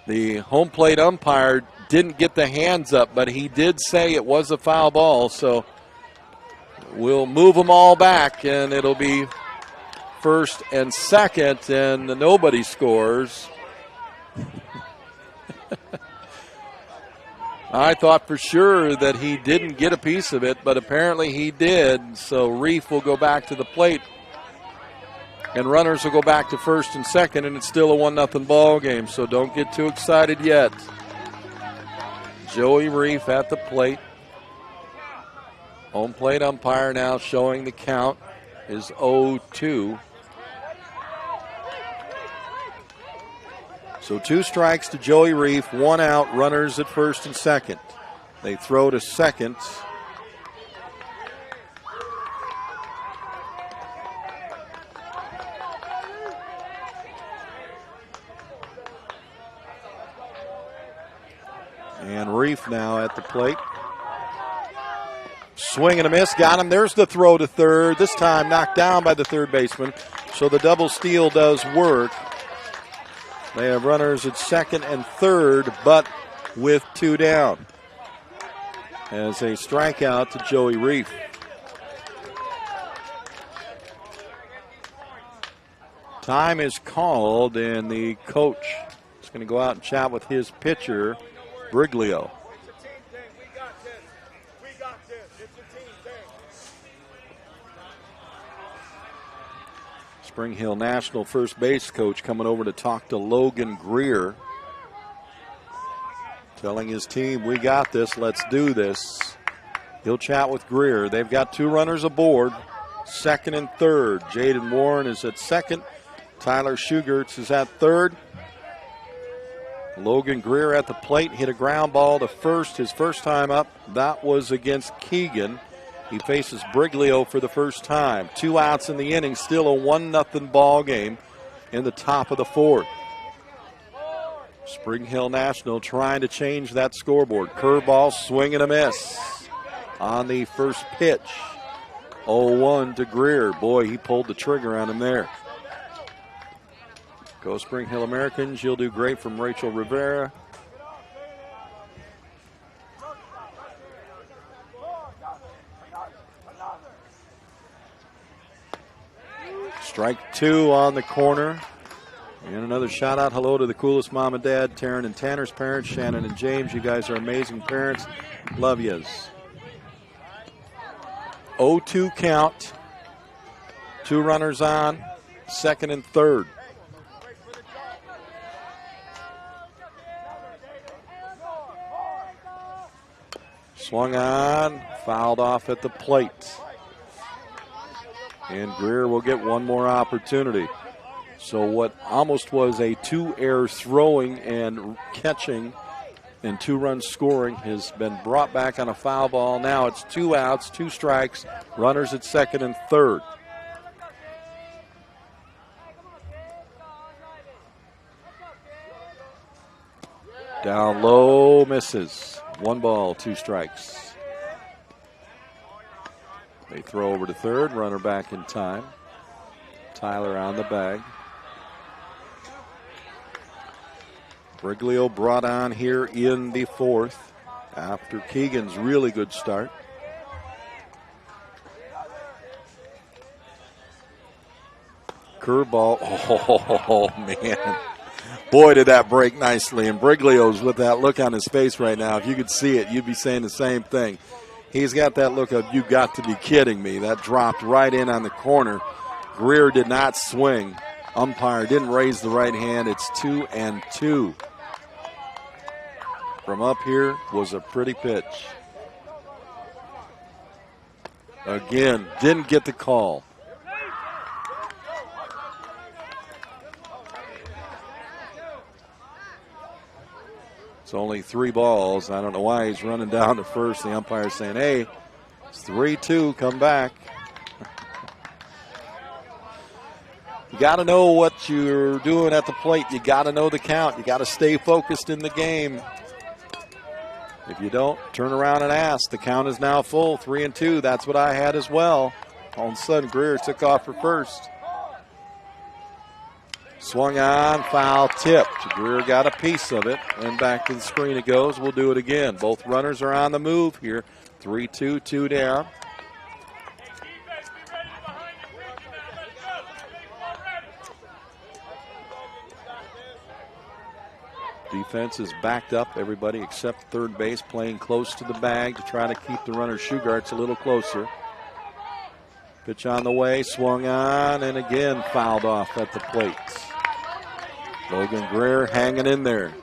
the home plate umpire, didn't get the hands up, but he did say it was a foul ball. So we'll move them all back, and it'll be first and second, and nobody scores. I thought for sure that he didn't get a piece of it, but apparently he did. So Reef will go back to the plate, and runners will go back to first and second, and it's still a 1-0 ball game. So don't get too excited yet. Joey Reef at the plate. Home plate umpire now showing the count is 0-2. So 2 strikes to Joey Reef, 1 out, runners at first and second. They throw to second. And Reef now at the plate. Swing and a miss, got him. There's the throw to third. This time knocked down by the third baseman. So the double steal does work. They have runners at second and third, but with 2 down. As a strikeout to Joey Reef. Time is called, and the coach is going to go out and chat with his pitcher, Briglio. Spring Hill National first base coach coming over to talk to Logan Greer. Telling his team, we got this, let's do this. He'll chat with Greer. They've got 2 runners aboard, second and third. Jaden Warren is at second. Tyler Sugarts is at third. Logan Greer at the plate, hit a ground ball to first his first time up. That was against Keegan. He faces Briglio for the first time. 2 outs in the inning, still a 1-0 ball game in the top of the 4th. Spring Hill National trying to change that scoreboard. Curveball, swing and a miss on the first pitch. 0-1 to Greer. Boy, he pulled the trigger on him there. Go Spring Hill Americans. You'll do great from Rachel Rivera. Strike 2 on the corner. And another shout out. Hello to the coolest mom and dad, Taryn and Tanner's parents, Shannon and James. You guys are amazing parents. Love yous. 0-2 count. 2 runners on, second and third. Swung on, fouled off at the plate. And Greer will get one more opportunity. So what almost was a 2-error throwing and catching and 2 runs scoring has been brought back on a foul ball. Now it's 2 outs, 2 strikes, runners at second and third. Down low, misses. 1 ball, 2 strikes. They throw over to third, runner back in time. Tyler on the bag. Briglio brought on here in the 4th after Keegan's really good start. Curveball. Oh, man. Boy, did that break nicely. And Briglio's with that look on his face right now. If you could see it, you'd be saying the same thing. He's got that look of, you got to be kidding me. That dropped right in on the corner. Greer did not swing. Umpire didn't raise the right hand. It's 2-2. From up here was a pretty pitch. Again, didn't get the call. It's only 3 balls. I don't know why he's running down to first. The umpire's saying, hey, it's 3-2, come back. You got to know what you're doing at the plate. You got to know the count. You got to stay focused in the game. If you don't, turn around and ask. The count is now full, 3-2. That's what I had as well. All of a sudden, Greer took off for first. Swung on, foul tipped. Greer got a piece of it, and back to the screen it goes. We'll do it again. Both runners are on the move here. 3-2, 2 down. Defense is backed up. Everybody except third base playing close to the bag to try to keep the runner's shoe guards a little closer. Pitch on the way, swung on, and again fouled off at the plate. Logan Greer hanging in there.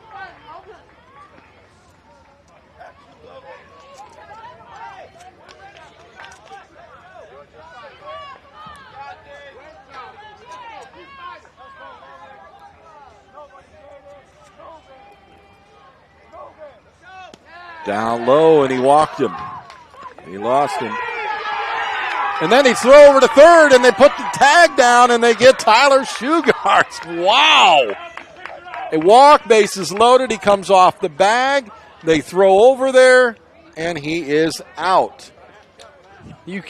Down low, and he walked him. He lost him. And then he threw over to third, and they put the tag down, and they get Tyler Shoegarts. Wow! A walk, bases loaded. He comes off the bag. They throw over there, and he is out. You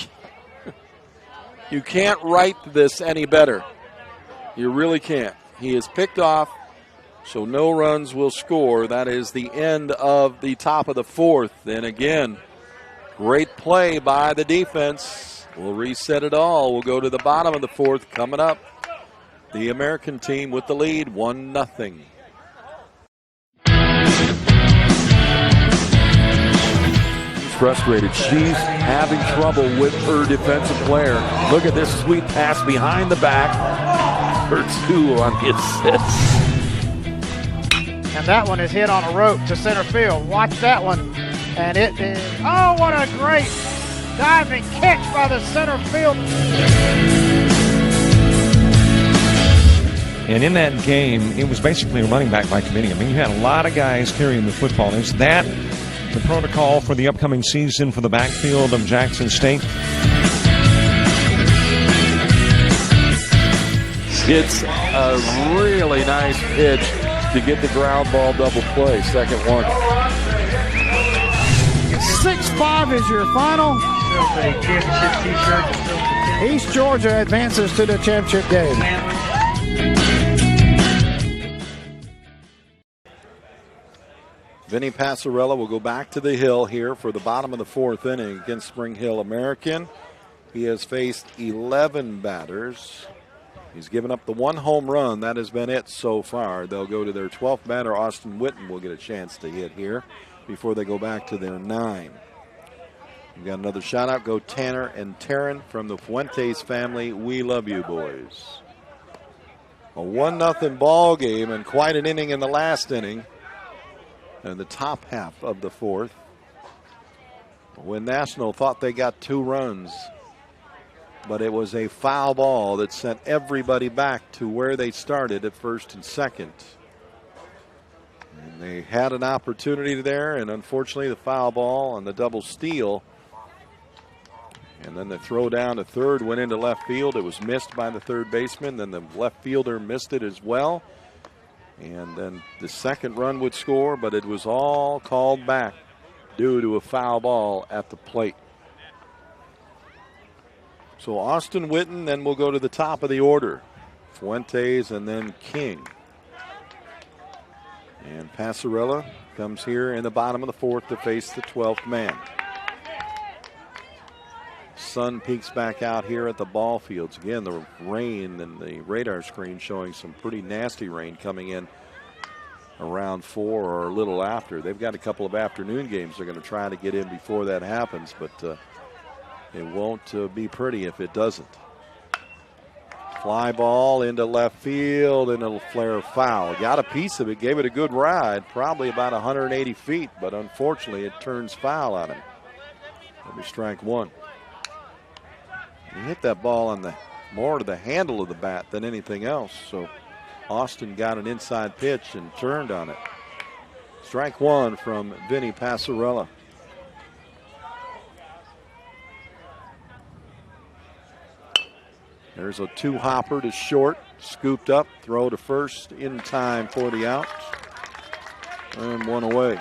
can't write this any better. You really can't. He is picked off. So no runs will score. That is the end of the top of the 4th. And again, great play by the defense. We'll reset it all. We'll go to the bottom of the 4th coming up. The American team with the lead, 1-0. She's frustrated. She's having trouble with her defensive player. Look at this sweet pass behind the back for 2 on the assist. And that one is hit on a rope to center field. Watch that one. And it is, oh, what a great diving catch by the center field. And in that game, it was basically a running back by committee. I mean, you had a lot of guys carrying the football. Is that the protocol for the upcoming season for the backfield of Jackson State? It's a really nice pitch to get the ground ball double play. Second one. 6-5 is your final. A championship t-shirt. East Georgia advances to the championship game. Vinny Passarella will go back to the hill here for the bottom of the 4th inning against Spring Hill American. He has faced 11 batters. He's given up the 1 home run. That has been it so far. They'll go to their 12th batter. Austin Witten will get a chance to hit here before they go back to their 9. We've got another shout out. Go Tanner and Taryn from the Fuentes family. We love you, boys. A 1-0 ball game and quite an inning in the last inning. And the top half of the 4th. When National thought they got 2 runs. but it was a foul ball that sent everybody back to where they started at first and second. And they had an opportunity there, and unfortunately the foul ball and the double steal. And then the throw down to third went into left field. It was missed by the third baseman. Then the left fielder missed it as well. And then the second run would score, but it was all called back due to a foul ball at the plate. So Austin Witten, then we'll go to the top of the order. Fuentes and then King. And Passarella comes here in the bottom of the fourth to face the 12th man. Sun peeks back out here at the ball fields. Again, the rain and the radar screen showing some pretty nasty rain coming in around 4 or a little after. They've got a couple of afternoon games they're going to try to get in before that happens, but it won't be pretty if it doesn't. Fly ball into left field and it'll flare foul. Got a piece of it, gave it a good ride, probably about 180 feet, but unfortunately it turns foul on him. That'll be strike one. He hit that ball on the more to the handle of the bat than anything else, so Austin got an inside pitch and turned on it. Strike one from Vinny Passarella. There's a two-hopper to short, scooped up, throw to first in time for the out, and one away.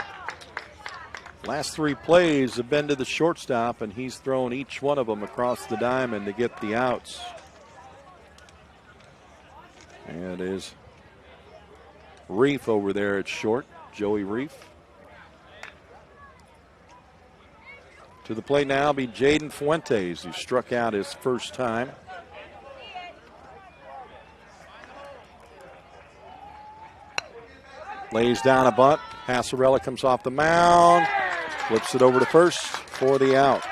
Last three plays have been to the shortstop, and he's thrown each one of them across the diamond to get the outs. And it is Reef over there at short, Joey Reef. To the plate now be Jaden Fuentes, who struck out his first time. Lays down a bunt. Passarella comes off the mound. Flips it over to first for the out.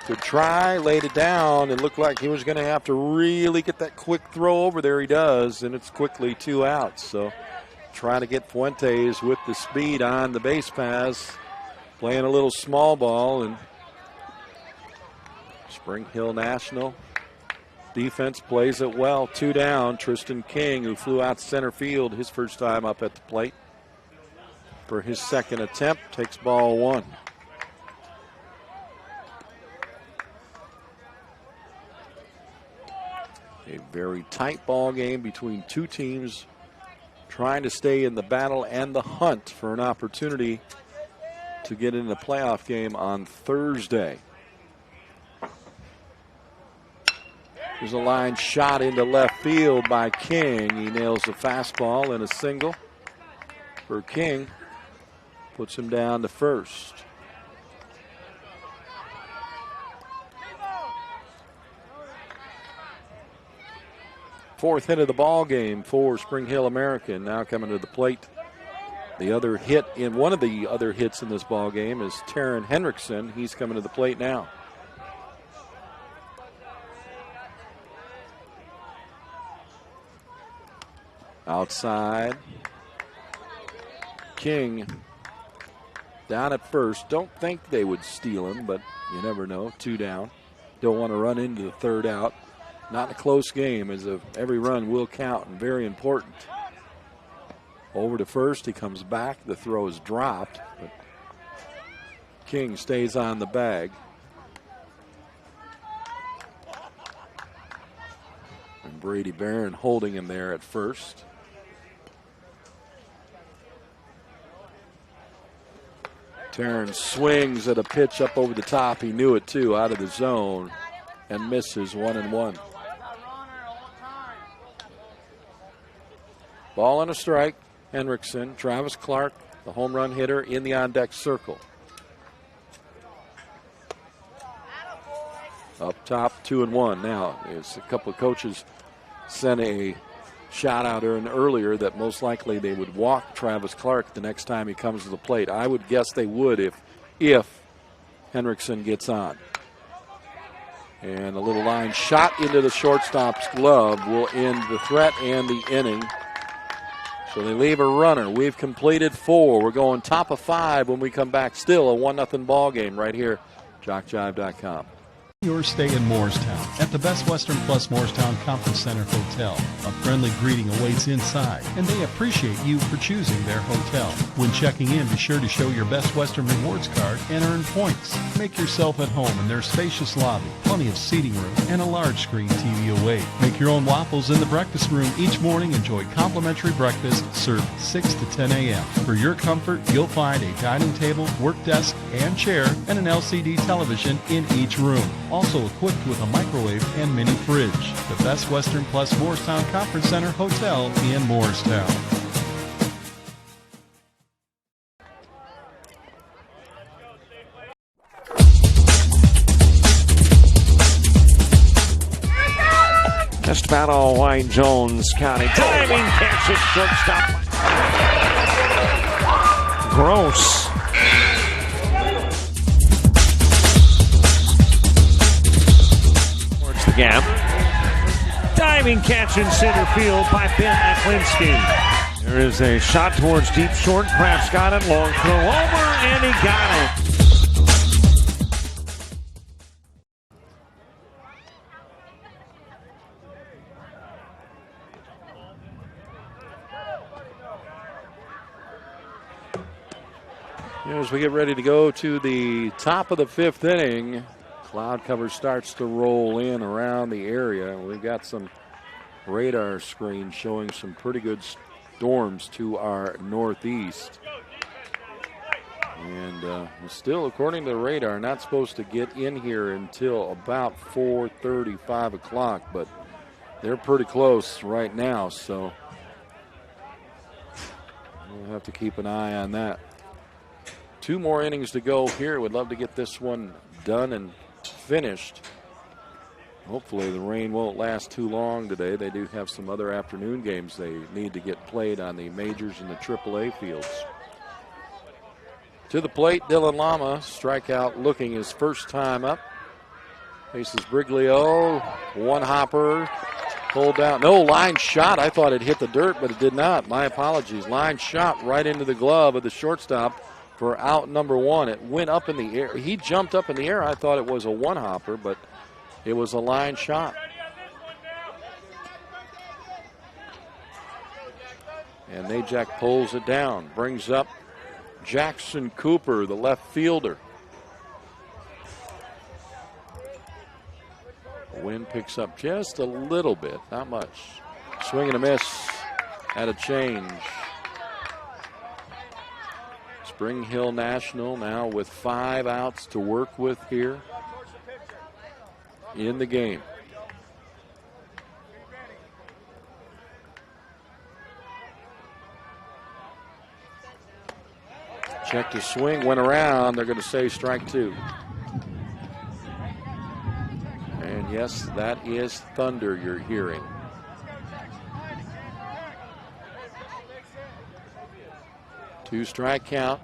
Good try. Laid it down. It looked like he was going to have to really get that quick throw over there. He does, and it's quickly 2 outs. So trying to get Fuentes with the speed on the base pass. Playing a little small ball. And Spring Hill National defense plays it well. 2 down. Tristan King, who flew out center field his first time up at the plate for his second attempt, takes ball one. A very tight ball game between two teams trying to stay in the battle and the hunt for an opportunity to get in the playoff game on Thursday. There's a line shot into left field by King. He nails the fastball and a single for King. Puts him down to first. Fourth hit of the ball game for Spring Hill American. Now coming to the plate. The other hit in one of the other hits in this ball game is Taryn Henriksen. He's coming to the plate now. Outside. King down at first. Don't think they would steal him, but you never know. 2 down. Don't want to run into the third out. Not a close game, as every run will count and very important. Over to first. He comes back. The throw is dropped, but King stays on the bag. And Brady Barron holding him there at first. Taryn swings at a pitch up over the top. He knew it too, out of the zone, and misses 1-1. Ball and a strike. Henriksen, Travis Clark, the home run hitter in the on-deck circle. Up top, 2-1. Now, as a couple of coaches sent a shot out earlier that most likely they would walk Travis Clark the next time he comes to the plate. I would guess they would if Henriksen gets on. And a little line shot into the shortstop's glove will end the threat and the inning. So they leave a runner. We've completed 4. We're going top of 5 when we come back. Still a 1-0 ball game right here, JockJive.com. Your stay in Morristown at the Best Western Plus Morristown Conference Center Hotel. A friendly greeting awaits inside, and they appreciate you for choosing their hotel. When checking in, be sure to show your Best Western Rewards card and earn points. Make yourself at home in their spacious lobby, plenty of seating room, and a large screen TV await. Make your own waffles in the breakfast room each morning. Enjoy complimentary breakfast served 6 to 10 a.m. For your comfort, you'll find a dining table, work desk, and chair, and an LCD television in each room. Also equipped with a microwave and mini fridge. The Best Western Plus Morristown Conference Center Hotel in Morristown. Just battle White Jones County. Diving catch at shortstop. Gross. The gap. Diving catch in center field by Ben Aklinski. There is a shot towards deep short. Kraft's got it. Long throw over, and he got it. As we get ready to go to the top of the fifth inning, cloud cover starts to roll in around the area. We've got some radar screens showing some pretty good storms to our northeast. And still, according to the radar, not supposed to get in here until about 4:30, 5 o'clock, but they're pretty close right now, so we'll have to keep an eye on that. 2 more innings to go here. Would love to get this one done and finished. Hopefully the rain won't last too long today. They do have some other afternoon games they need to get played on the majors and the AAA fields. To the plate, Dylan Lama, strikeout looking his first time up. Faces Briglio, one hopper, pulled down. No, line shot. I thought it hit the dirt, but it did not. My apologies. Line shot right into the glove of the shortstop for out number 1. It went up in the air. He jumped up in the air. I thought it was a one hopper, but it was a line shot. And Najak pulls it down, brings up Jackson Cooper, the left fielder. The wind picks up just a little bit, not much. Swing and a miss at a change. Spring Hill National now with 5 outs to work with here in the game. Check to swing, went around. They're going to say strike 2. And yes, that is thunder you're hearing. Two strike count.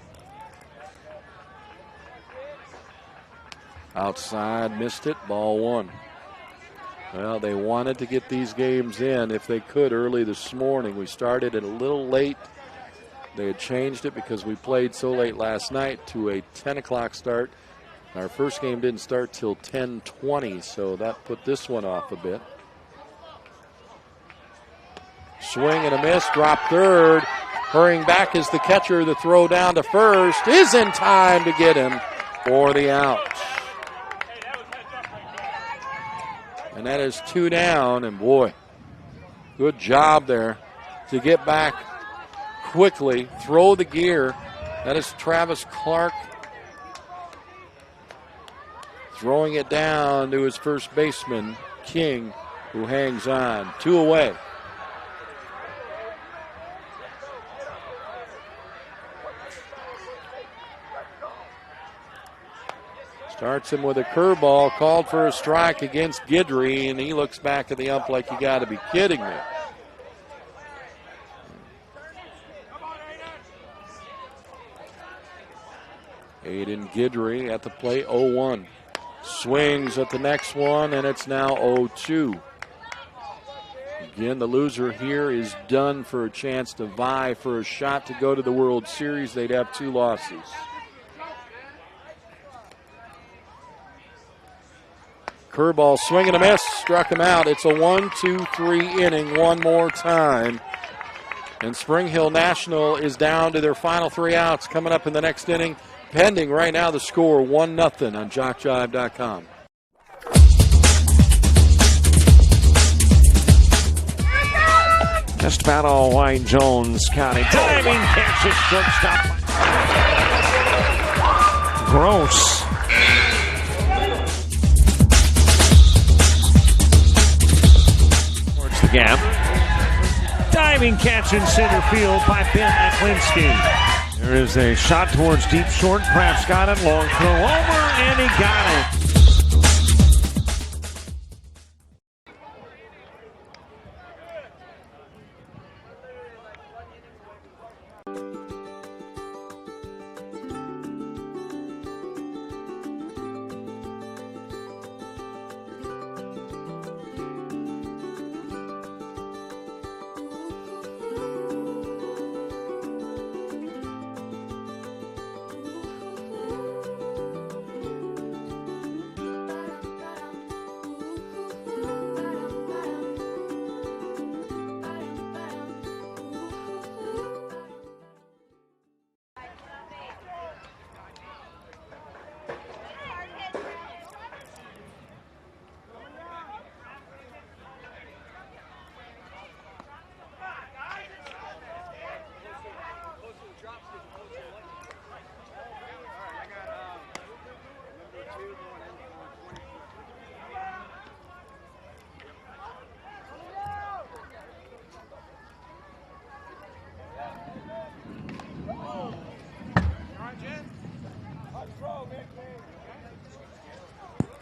Outside, missed it, ball 1. Well, they wanted to get these games in if they could early this morning. We started it a little late. They had changed it because we played so late last night to a 10 o'clock start. Our first game didn't start till 10:20, so that put this one off a bit. Swing and a miss, drop third. Hurrying back is the catcher. The throw down to first is in time to get him for the out. And that is 2 down, and boy, good job there to get back quickly, throw the gear. That is Travis Clark throwing it down to his first baseman, King, who hangs on. 2 away. Starts him with a curveball, called for a strike against Guidry, and he looks back at the ump like, you got to be kidding me. Aiden Guidry at the plate, 0-1. Swings at the next one, and it's now 0-2. Again, the loser here is done for a chance to vie for a shot to go to the World Series. They'd have 2 losses. Curveball swing and a miss. Struck him out. It's a 1-2-3 inning one more time. And Spring Hill National is down to their final 3 outs coming up in the next inning. Pending right now the score 1-0 on JockJive.com. Just about all white, Jones County. Diving catch at shortstop. Gross. Towards the gap. Diving catch in center field by Ben Aklinski. There is a shot towards deep short. Kraft's got it. Long throw over, and he got it.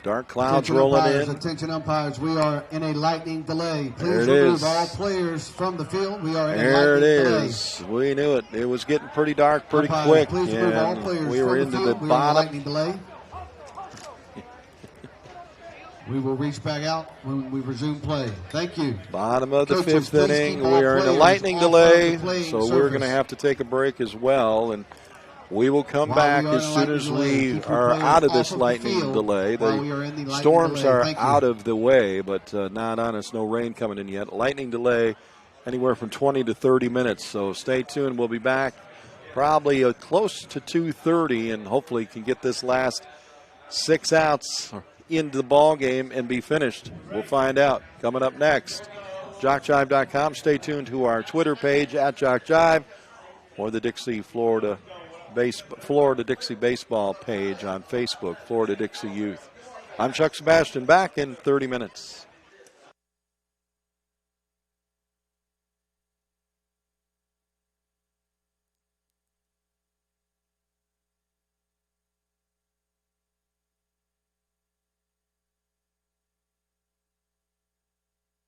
Dark clouds Attention rolling umpires, in. Attention umpires, we are in a lightning delay. There Please it remove is. all players from the field. We are in There a it lightning is. We knew it. It was getting pretty dark pretty delay. quick. Please remove all And players we were from into the the field. We are in a bottom. lightning delay. We will reach back out when we resume play. Thank you. Bottom of the Coaches, 5th please inning. keep all We are in a players lightning off of delay, the playing so we're surface. going to have to take a break as well. And we will come While back we are as in a soon lightning as delay, we keep your are players out of off this of the lightning field delay. while we are in the lightning storms delay. are Thank you. out of the way, but not on us. No rain coming in yet. Lightning delay anywhere from 20 to 30 minutes. So stay tuned. We'll be back probably close to 2:30, and hopefully can get this last 6 outs into the ball game and be finished. We'll find out coming up next. JockJive.com. Stay tuned to our Twitter page at JockJive or the Florida Dixie Baseball page on Facebook, Florida Dixie Youth. I'm Chuck Sebastian, back in 30 minutes.